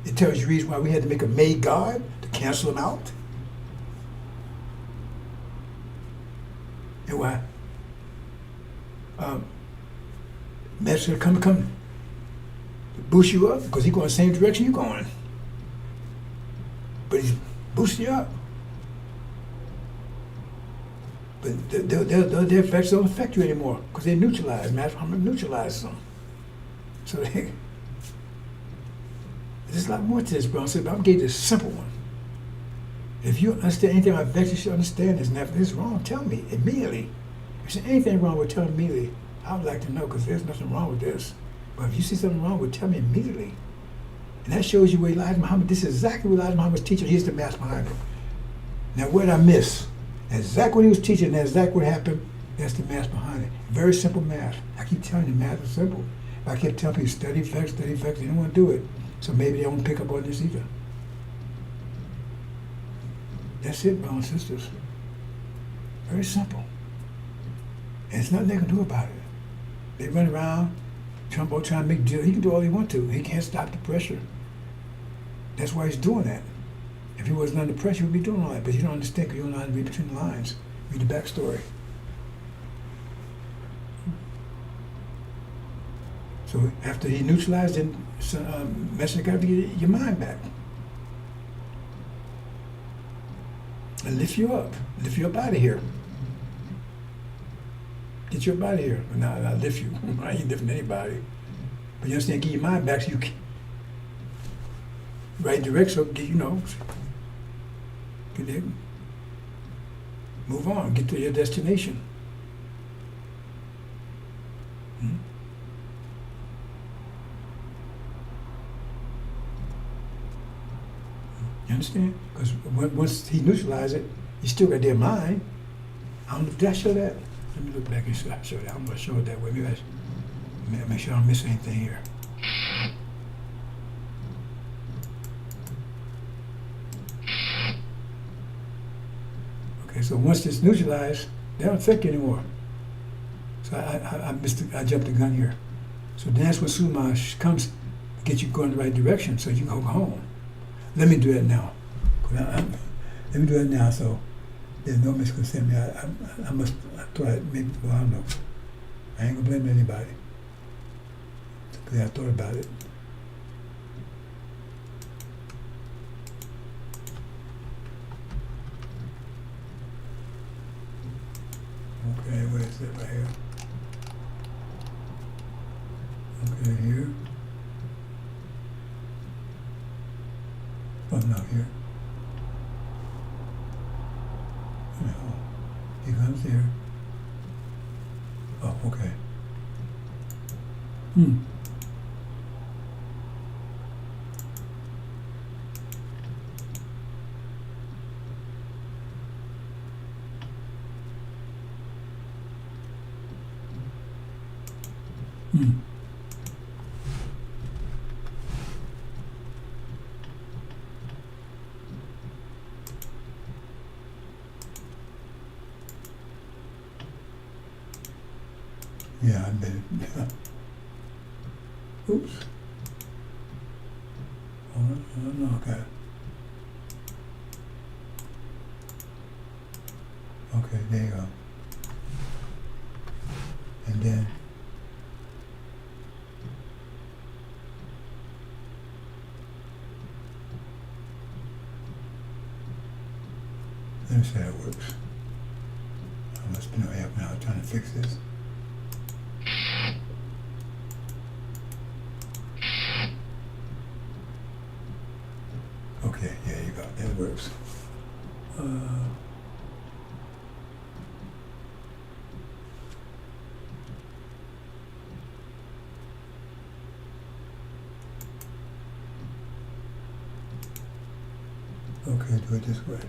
It tells you the reason why we had to make a made God to cancel him out. And why Master come to boost you up because he's going the same direction you're going. But he's boosting you up. But their effects don't affect you anymore because they're neutralized. Master neutralizes them. So there's a lot more to this, bro. So I'm giving you this simple one. If you understand anything about vex, you should understand this. And if this is wrong, tell me immediately. If there's anything wrong with telling me immediately, I would like to know because there's nothing wrong with this. But if you see something wrong with it, tell me immediately. And that shows you where Elijah Muhammad, this is exactly what Elijah Muhammad was teaching. Here's the math behind it. Now, what did I miss? That's exactly what he was teaching. That's exactly what happened. That's the math behind it. Very simple math. I keep telling you, math is simple. If I kept telling people, study facts, they don't want to do it. So maybe they won't pick up on this either. That's it, brothers and sisters. Very simple. And there's nothing they can do about it. They run around, Trump trying to make deals. He can do all he wants to. He can't stop the pressure. That's why he's doing that. If he wasn't under pressure, he would be doing all that. But you don't understand because you don't know how to read between the lines. Read the backstory. So after he neutralized, then Messenger got to get your mind back. And lift you up out of here. Get you up out of here. But now I lift you. I ain't lifting anybody. But you understand, get your mind back so you can right direction, so get, get there. Move on, get to your destination. You understand? Because once he neutralized it, he still got their mind. I don't know, did I show that? Let me look back and show that. I'm going to show it that way. Maybe make sure I don't miss anything here. Okay, so once it's neutralized, they don't affect you anymore. So I jumped the gun here. So then that's when Suma comes to get you going the right direction so you can go home. Let me do that now. Let me do that now so there's no misconception. I thought I don't know. I ain't gonna blame anybody. Because I thought about it. Okay, where is it? Right here. Okay, here. Oh, no, here. No. He comes here. Oh, okay. Yeah, I bet. Yeah. Oops. Oh, no, okay. Okay, there you go. And then let me see how it works. I must be no help now trying to fix this. Okay, yeah, you go. That works. Okay, do it this way.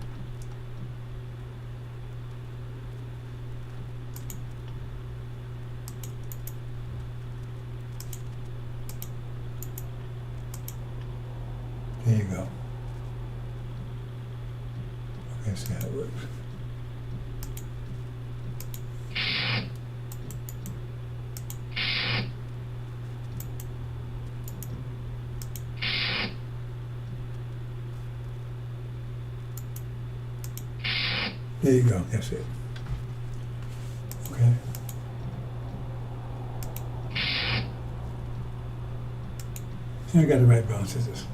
There you go. That's it. Okay. So I got the right brown scissors.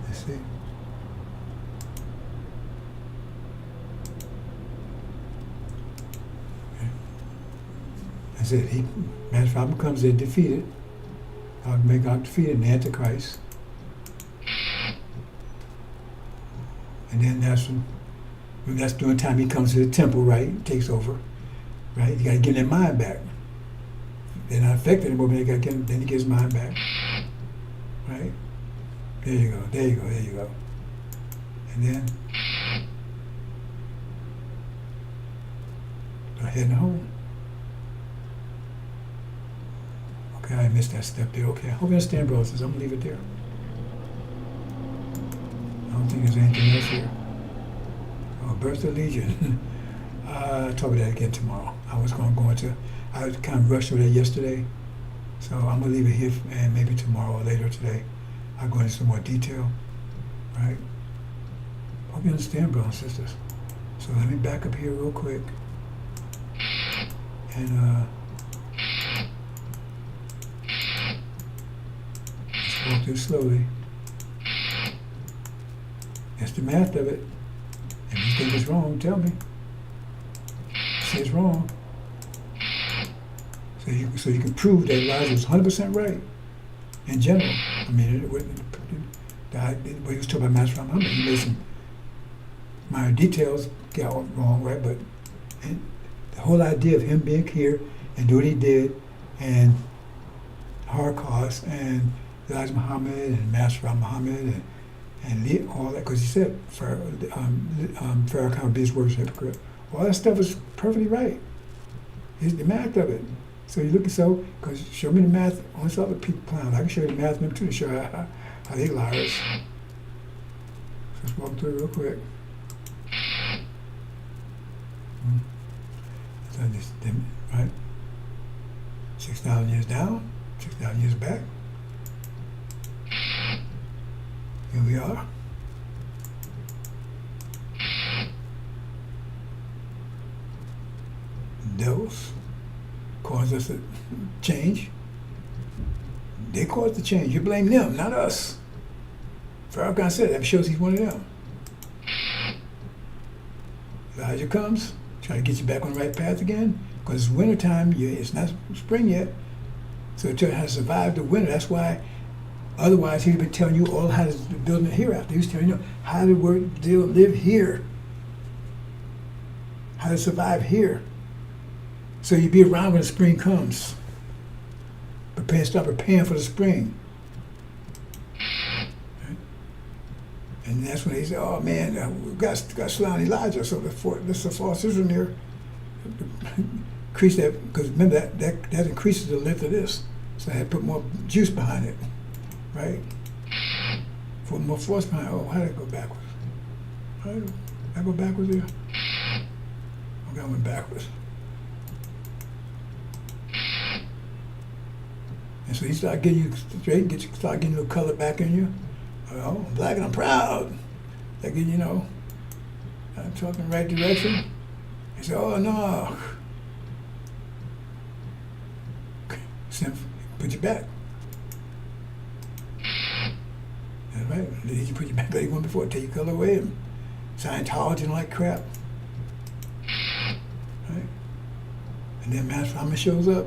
Let's see. Okay. That's it. Man's problem comes in defeated. God make God defeated, the Antichrist. And then that's during the time he comes to the temple, right? Takes over, right? You got to give their mind back. They're not affected anymore, but they got to get then he gives his mind back, right? There you go. There you go. There you go. And then start heading home. Okay, I missed that step there. Okay, I hope you understand, brothers. I'm gonna leave it there. I don't think there's anything else here. Oh, birth of Legion. I'll talk about that again tomorrow. I was going to go into, I kind of rushed over that yesterday, so I'm going to leave it here, and maybe tomorrow or later today, I'll go into some more detail, right? Hope you understand, brothers and sisters. So let me back up here real quick, and just walk through slowly. That's the math of it. If you think it's wrong, tell me. Say it's wrong. So you can prove that Elijah was 100% right in general. I mean, what he was talking about Master Muhammad, he made some minor details got wrong, right? But the whole idea of him being here and doing what he did, and Holocaust, and Elijah Muhammad, and Master Muhammad, and all that, because he said Pharaoh can't be his worst hypocrite. All that stuff is perfectly right. Here's the math of it. So you look at because show me the math on some other people plan. I can show you the math of them too to show how they liars. Let's walk through it real quick. So this, right? 6,000 years down, 6,000 years back. Here we are. Devils cause us to change. They caused the change. You blame them, not us. Farrakhan said that shows he's one of them. Elijah comes, try to get you back on the right path again, because it's wintertime, it's not spring yet. So it has to survive the winter. That's why, otherwise he'd been telling you all how to build it hereafter. He was telling you how to live here, how to survive here. So you be around when the spring comes. Start preparing for the spring. Right? And that's when he said, oh man, we've got to slow down Elijah. So there's a false Israel here. Increase that, because remember that increases the length of this. So I had to put more juice behind it. Right? Put more force behind it. Oh, how did I go backwards? How did I go backwards here? Okay, I went backwards. And so he started getting you straight, start getting a little color back in you. Oh, I'm black and I'm proud. Like, I'm talking the right direction. He said, oh no. Put you back. That's right. You put you back like you went before, take your color away, and Scientology and like crap. Right? And then Master Muhammad shows up.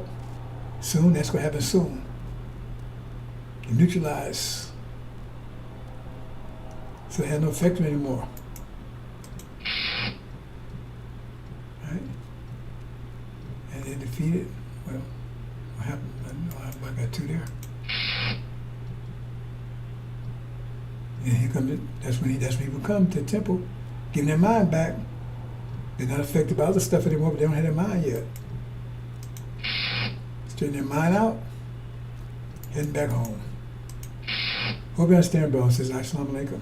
Soon, that's going to happen soon. You neutralize. So it has no effect anymore. Right? And then defeated. Well, what happened? I got two there. And here comes it. That's when people come to the temple, giving their mind back. They're not affected by other stuff anymore, but they don't have their mind yet. Straighten their mind out, heading back home. Hope you understand, bro. Says Assalamu alaikum.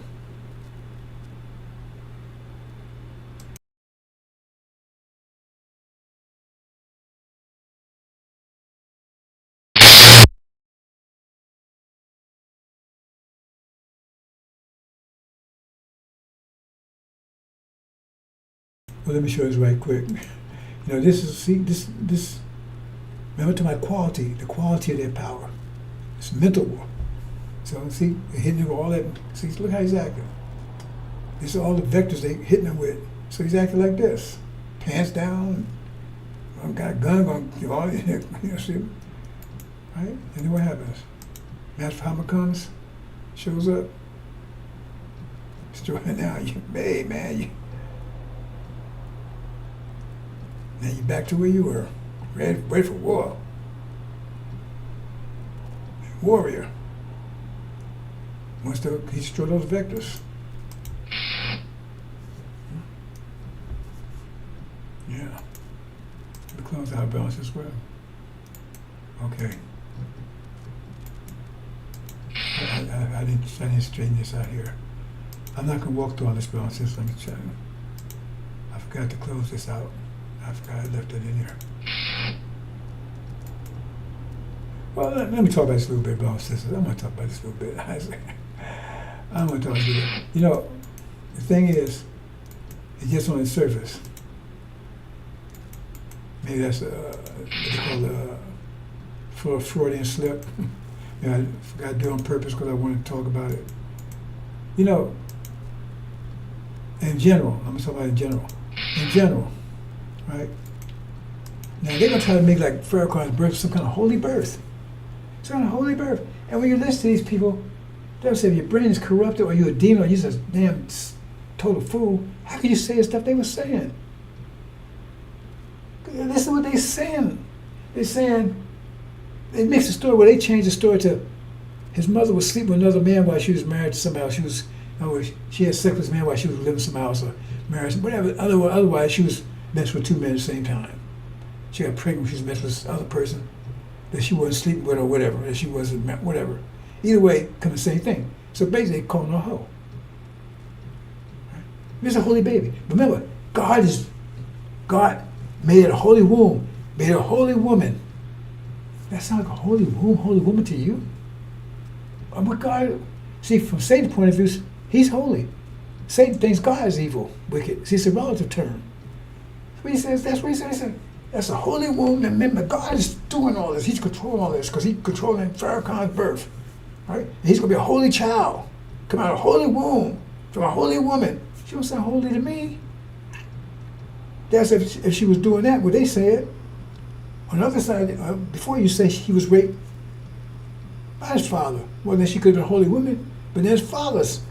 Well, let me show this right quick. This is, see, this, remember to my quality, the quality of their power. It's mental war. So, see, they're hitting him with all that. See, look how he's acting. These are all the vectors they're hitting him with. So he's acting like this. Pants down, got a gun, going all see? Right? And then what happens? Master Hammer comes, shows up. Now hey man, now you're back to where you were, ready for war. Warrior. He destroyed those vectors. Yeah. The clones out of balance as well. Okay. I didn't straighten this out here. I'm not going to walk through all this balance system. I forgot to close this out. I forgot I left it in here. Well, let me talk about this a little bit, balance system. I'm going to talk about this a little bit. I'm going to talk about it. The thing is, it's just on the surface. Maybe that's what they call a Freudian slip. I forgot to do it on purpose because I wanted to talk about it. In general, I'm going to talk about in general, right? Now they're going to try to make like Farrakhan's birth some kind of holy birth. Some kind of holy birth. And when you listen to these people, they'll say if your brain is corrupted or you're a demon or you're just a damn total fool, how can you say the stuff they were saying? Listen to what they're saying. They're saying, they mix the story where they changed the story to his mother was sleeping with another man while she was married to somebody else. She had sex with this man while she was living somewhere else or married, whatever. Otherwise, she was messing with two men at the same time. She got pregnant when she was messing with this other person that she wasn't sleeping with or whatever, that she wasn't, whatever. Either way, come the same thing. So basically, they calling her a hoe. Right? It's a holy baby. Remember, God made it a holy womb, made a holy woman. That sounds like a holy woman to you? But God, see, from Satan's point of view, he's holy. Satan thinks God is evil, wicked. See, it's a relative term. That's what he says. He said, that's a holy womb. And remember, God is doing all this. He's controlling all this because he's controlling Farrakhan's birth. Right? And he's going to be a holy child. Come out of a holy womb from a holy woman. She don't sound holy to me. That's if she was doing that, what they said. On the other side, before you say he was raped by his father, well, then she could have been a holy woman. But then his father's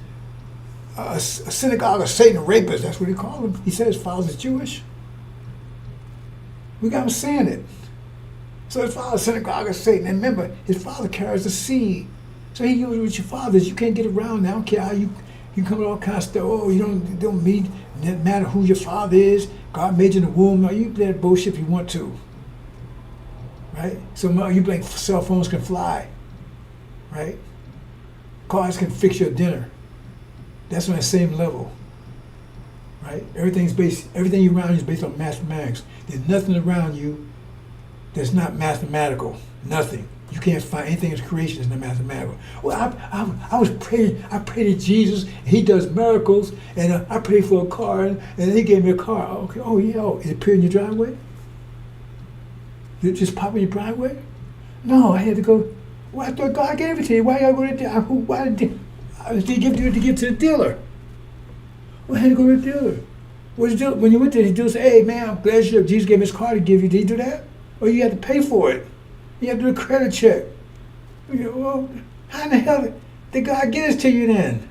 a synagogue of Satan rapist. That's what he called him. He said his father's Jewish. We got him saying it. So his father's synagogue of Satan. And remember, his father carries the seed. So he used with your fathers. You can't get around that. I don't care how you come with all kinds of stuff. Oh, you don't mean, it doesn't matter who your father is. God made you in the womb. No, you play that bullshit if you want to. Right? So you blame cell phones can fly. Right? Cars can fix your dinner. That's on the same level. Right? Everything around you is based on mathematics. There's nothing around you that's not mathematical. Nothing. You can't find anything in creation that's not mathematical. Well, I was praying. I prayed to Jesus. He does miracles, and I prayed for a car, and he gave me a car. Okay. Oh yeah. Oh, it appeared in your driveway. Did it just pop in your driveway? No, I had to go. Well, I thought God gave it to you. Why y'all go to the dealer? Why did he give to the dealer? Well, I had to go to the dealer. When you went there, the dealer said, "Hey man, I'm glad Jesus gave me his car to give you." Did he do that? Or you had to pay for it? You have to do a credit check. Well, how in the hell did God give this to you then?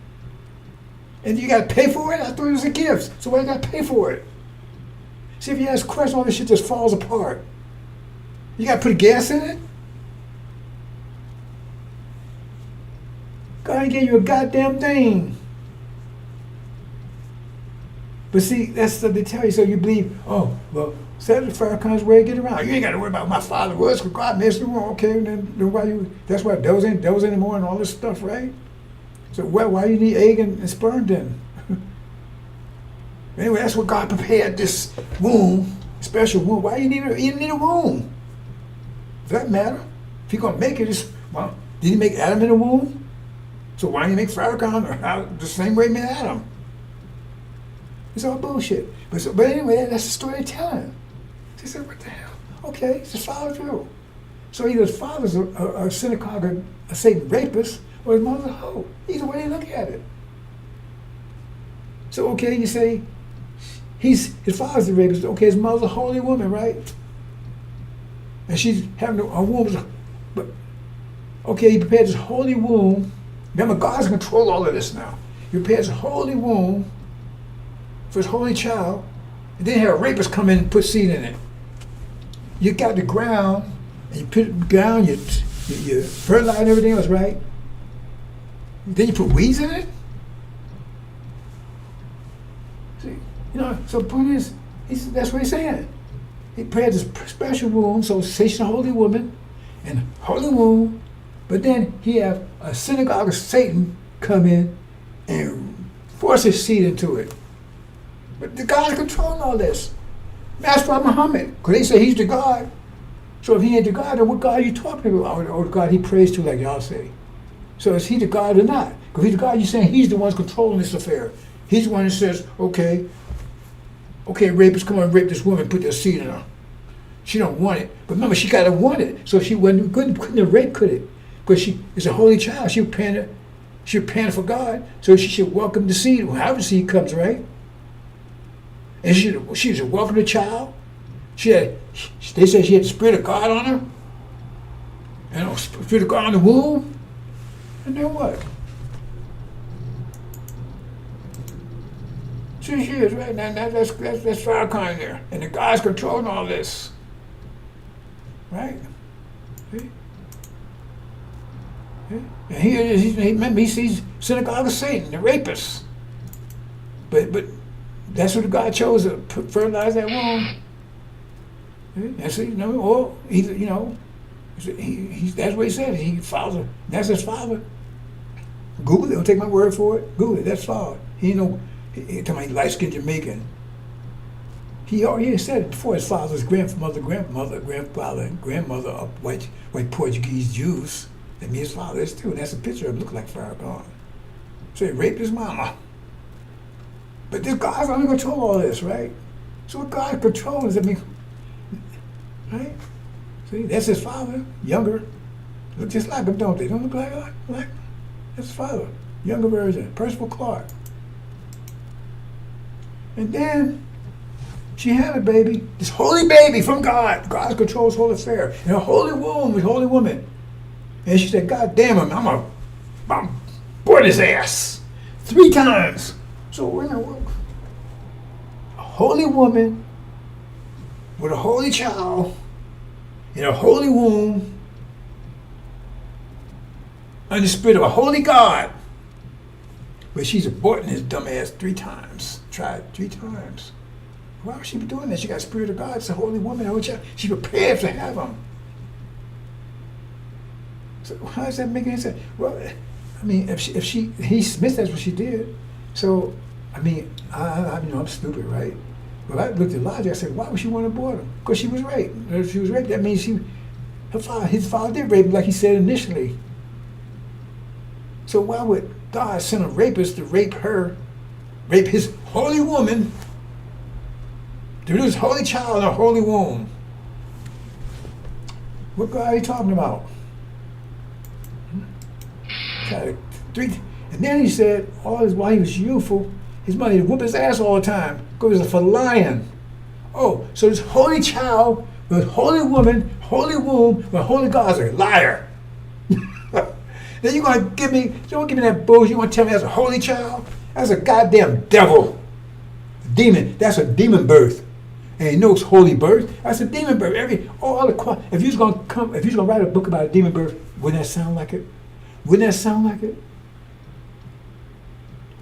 And you got to pay for it? I thought it was a gift. So why you got to pay for it? See, if you ask questions, all this shit just falls apart. You got to put gas in it? God ain't gave you a goddamn thing. But see, that's stuff they tell you. So you believe, oh, well, Senator Farrakhan's way to get around. You ain't got to worry about what my father was, because God messed him wrong. Okay, then why that's why devils anymore and all this stuff, right? So why you need egg and sperm then? Anyway, that's what God prepared this womb, special womb. Why you need a womb? Does that matter? If you're gonna make it, did he make Adam in a womb? So why didn't he make Farrakhan the same way he made Adam? It's all bullshit. But anyway, that's the story they're telling. She said, what the hell? Okay, it's just follow through. So either his father's a synagogue or a Satan rapist, or his mother's a hoe. Either way you look at it. So okay, you say, his father's a rapist. Okay, his mother's a holy woman, right? And she's having a womb. But okay, he prepared this holy womb. Remember, God's control all of this now. He prepares a holy womb for his holy child, and then you have a rapist come in and put seed in it. You got the ground, and you put it down, you fertilize and everything else, right? Then you put weeds in it? See, so the point is, that's what he's saying. He prepared this special womb, so she's a holy woman, and holy womb, but then he have a synagogue of Satan come in and force his seed into it. But the God is controlling all this. That's why Muhammad, because they say he's the God. So if he ain't the God, then what God are you talking about? Or the God he prays to, like y'all say. So is he the God or not? Because he's the God, you're saying he's the one controlling this affair. He's the one that says, okay, rapists, come on and rape this woman, put their seed in her. She don't want it. But remember, she gotta want it. So she couldn't have raped, could it? Because she is a holy child. She was paying for God. So she should welcome the seed, however the seed comes, right? And she should welcome the child. They said she had the Spirit of God on her. And the Spirit of God in the womb. And then what? She is, right? Now that's Farrakhan there. And the God's controlling all this. Right? See? Yeah. And here it is, he sees synagogue of Satan, the rapist. But that's what God chose to fertilize that womb. That's it, or either, that's what he said. He follows her. That's his father. Google it. Don't take my word for it. Google it. That's father. He talking about light-skinned Jamaican. He already said it before. His father's grandfather, grandmother of white Portuguese Jews. That means his father is too. And that's a picture of him looking like Farrakhan. So he raped his mama. But this God's only control all this, right? So what God controls, right? See, that's his father, younger. Look just like him, don't they? Don't look like that's his father, younger version, Percival Clark. And then she had a baby, this holy baby from God. God controls whole affair. In a holy womb with holy woman. And she said, God damn him, I'm board his ass 3 times. So we're a holy woman with a holy child in a holy womb under the spirit of a holy God. But she's aborting his dumb ass 3 times. Tried 3 times. Why would she be doing that? She got the spirit of God. It's a holy woman, a holy child. She prepared to have him. So how does that make any sense? Well, I mean, he admits that's what she did. So, I mean, I'm stupid, right? But I looked at logic. I said, why would she want to abort him? Because she was raped. If she was raped, that means his father did rape him, like he said initially. So why would God send a rapist to rape his holy woman, to do his holy child in a holy womb? What God are you talking about? And then he said, while he was youthful, his mother would whoop his ass all the time because he was a lion. Oh, so this holy child with holy woman, holy womb, with holy God is a liar. Then you're going to give me that bullshit. You want to tell me that's a holy child? That's a goddamn devil. Demon. That's a demon birth. Ain't no holy birth. That's a demon birth. If you was gonna write a book about a demon birth, wouldn't that sound like it? Wouldn't that sound like it?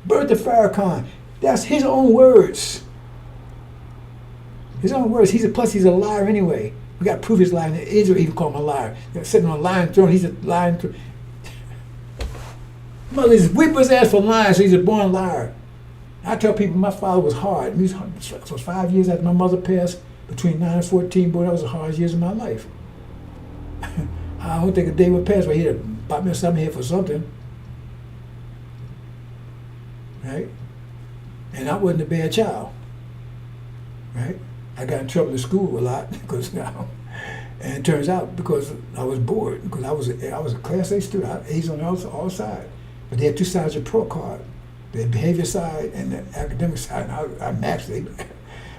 Birth of Farrakhan. That's his own words. His own words. Plus he's a liar anyway. We got to prove his lie. Israel even call him a liar. They're sitting on a lion throne. He's a lion throne. Mother's whip his ass for lying, so he's a born liar. I tell people my father was hard. It was 5 years after my mother passed, between 9 and 14, boy, that was the hardest years of my life. I don't think a day would pass where he'd have bought me something here for something. Right? And I wasn't a bad child. right? I got in trouble in school a lot because and it turns out because I was bored because I was a Class A student, A's on all sides, but they had two sides of the report card, the behavior side and the academic side. And I maxed it,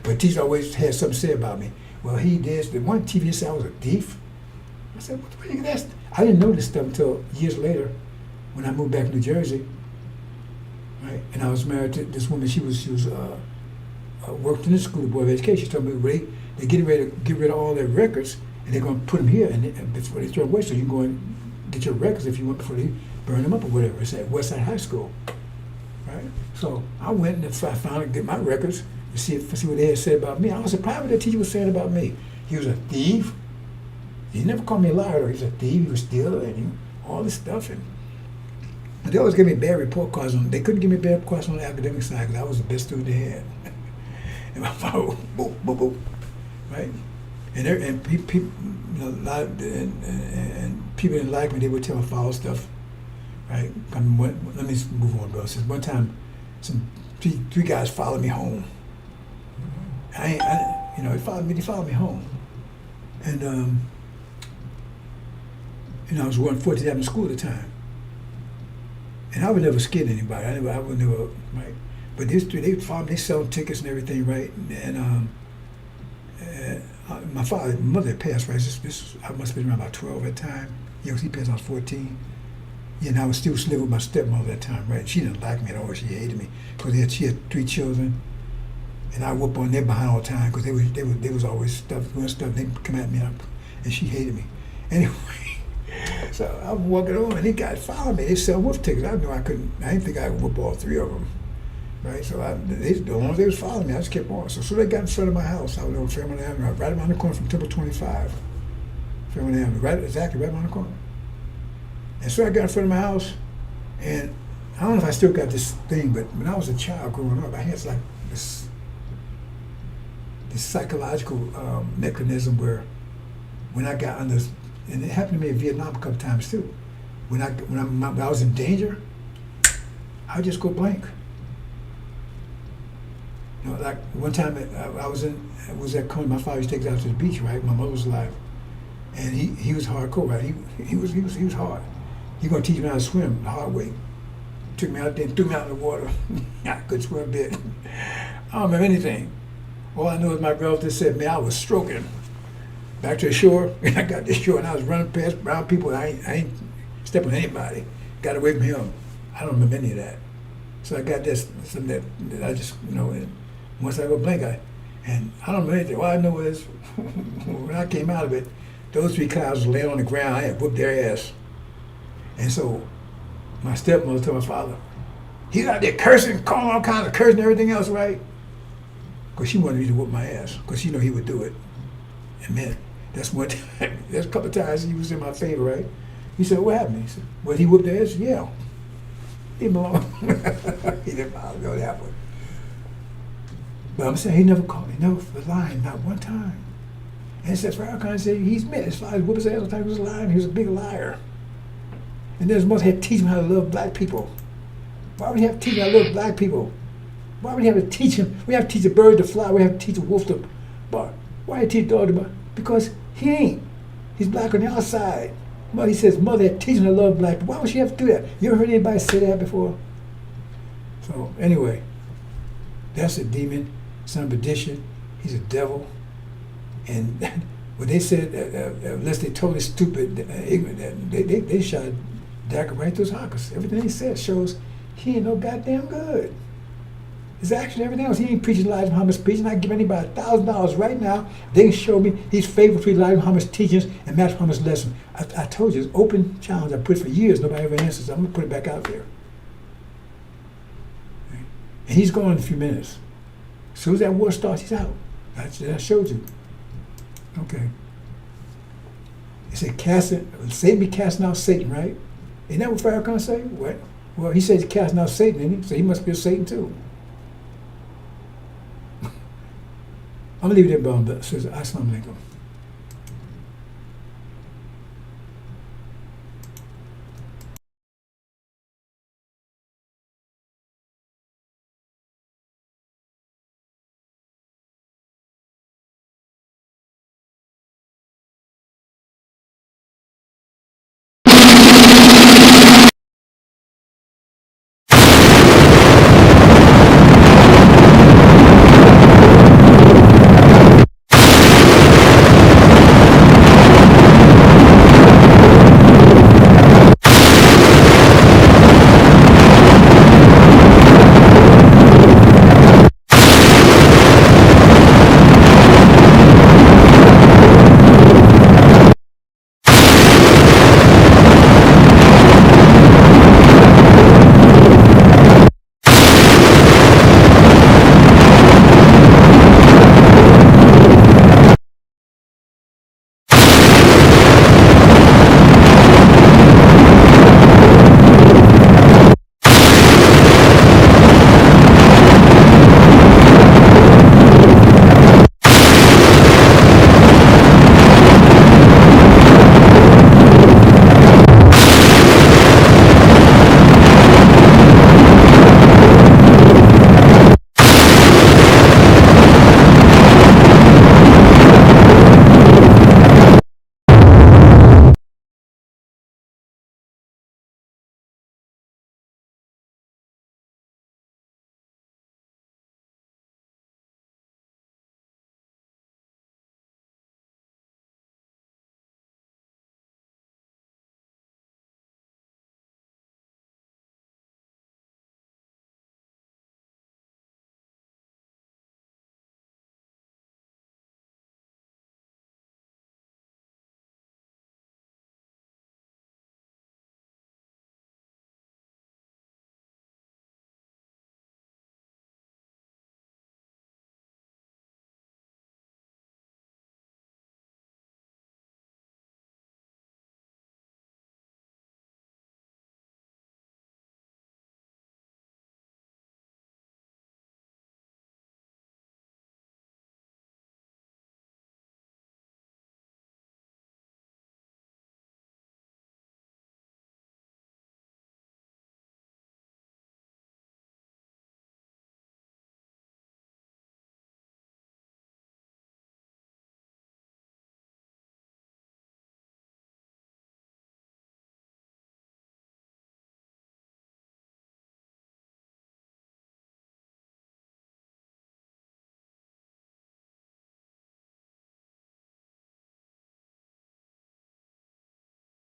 but teachers always had something to say about me. Well, he did. The one teacher said I was a thief. I said, what do you think that's? I didn't know this stuff until years later when I moved back to New Jersey, right? And I was married to this woman. She was worked in the school board of education. She told me they're getting ready to get rid of all their records, and they're going to put them here and before they throw them away, so you can go and get your records if you want before they burn them up or whatever. It's at Westside High School, right? So I went and I found get my records to see what they had said about me. I was surprised what the teacher was saying about me. He was a thief. He never called me a liar, though. He was a thief. He was stealing all this stuff. But they always gave me bad report cards on. They couldn't give me bad report cards on the academic side because I was the best student they had. And my father, boop, boop, boop, right? And people, a lot and people didn't like me. They would tell me foul stuff, right? Let me move on, bro. Since one time, some three guys followed me home. They followed me home, and I was working 14th Avenue School at the time, and I would never skid anybody. I would never, right? But these three, they followed me. They sell tickets and everything, right? And my mother had passed, right? I must have been around about 12 at the time. He passed when I was 14. Yeah, and I was still living with my stepmother at the time, right? She didn't like me at all. She hated me because she had 3 children, and I whooped on their behind all the time because they was always doing stuff. They come at me, and she hated me. Anyway, so I'm walking on, and these guys followed me. They sell wolf tickets. I knew I couldn't. I didn't think I could whoop all 3 of them, right? So the ones they was following me, I just kept on. So they got in front of my house. I was on Fairmont Avenue, right around the corner from Temple 25. Fairmont Avenue, exactly right around the corner. And so I got in front of my house, and I don't know if I still got this thing, but when I was a child growing up, I had like this psychological mechanism where when I got under, and it happened to me in Vietnam a couple times too. When I was in danger, I would just go blank. Like one time I was at Coney. My father used to take us out to the beach, right? My mother was alive, and he was hardcore, right? He was hard. He gonna teach me how to swim the hard way. Took me out there and threw me out in the water. I couldn't swim a bit. I don't remember anything. All I know is my relative said, man, I was stroking. Back to the shore, and I got to the shore, and I was running past brown people. I ain't stepping on anybody. Got away from him. I don't remember any of that. So I got this, something that I just, and once I go blank, and I don't know anything. All I know is when I came out of it, those 3 clouds were laying on the ground. I had whooped their ass. And so my stepmother told my father, he's out there cursing, calling all kinds of cursing and everything else, right? Because she wanted me to whoop my ass, because she knew he would do it. And man, that's one time, there's a couple of times he was in my favor, right? He said, what happened? He said, well, he whooped their ass? Yeah. Leave him alone. He didn't bother me on that one. But I'm saying he never called me, never for lying, not one time. And he said, Farrakhan said, he's met his father whooped his ass all the time he was lying. He was a big liar. And then his mother had to teach him how to love black people. Why would he have to teach him how to love black people? Why would he have to teach him? We have to teach a bird to fly. We have to teach a wolf to bark. Why did he teach a dog to bark? Because he ain't. He's black on the outside. He says, mother had to teach him to love black people. Why would she have to do that? You ever heard anybody say that before? So anyway, that's a demon, son of perdition. He's a devil. And when they said, unless they totally stupid, ignorant, they shot Dagger right through his heart, because everything he said shows he ain't no goddamn good. His action, everything else, he ain't preaching Elijah Muhammad's preaching. I can give anybody $1,000 right now. They can show me he's faithful to Elijah Muhammad's teachings and match Muhammad's lesson. I told you, it's open challenge. I put it for years. Nobody ever answers. I'm going to put it back out there. And he's gone in a few minutes. As soon as that war starts, he's out. I showed you. Okay. He said, Satan be casting out Satan, right? Isn't that what Farrakhan say? What? Well, he says he's casting out Satan, isn't he? So he must be a Satan too. I'm going to leave it there, Bob. Assalamu alaikum.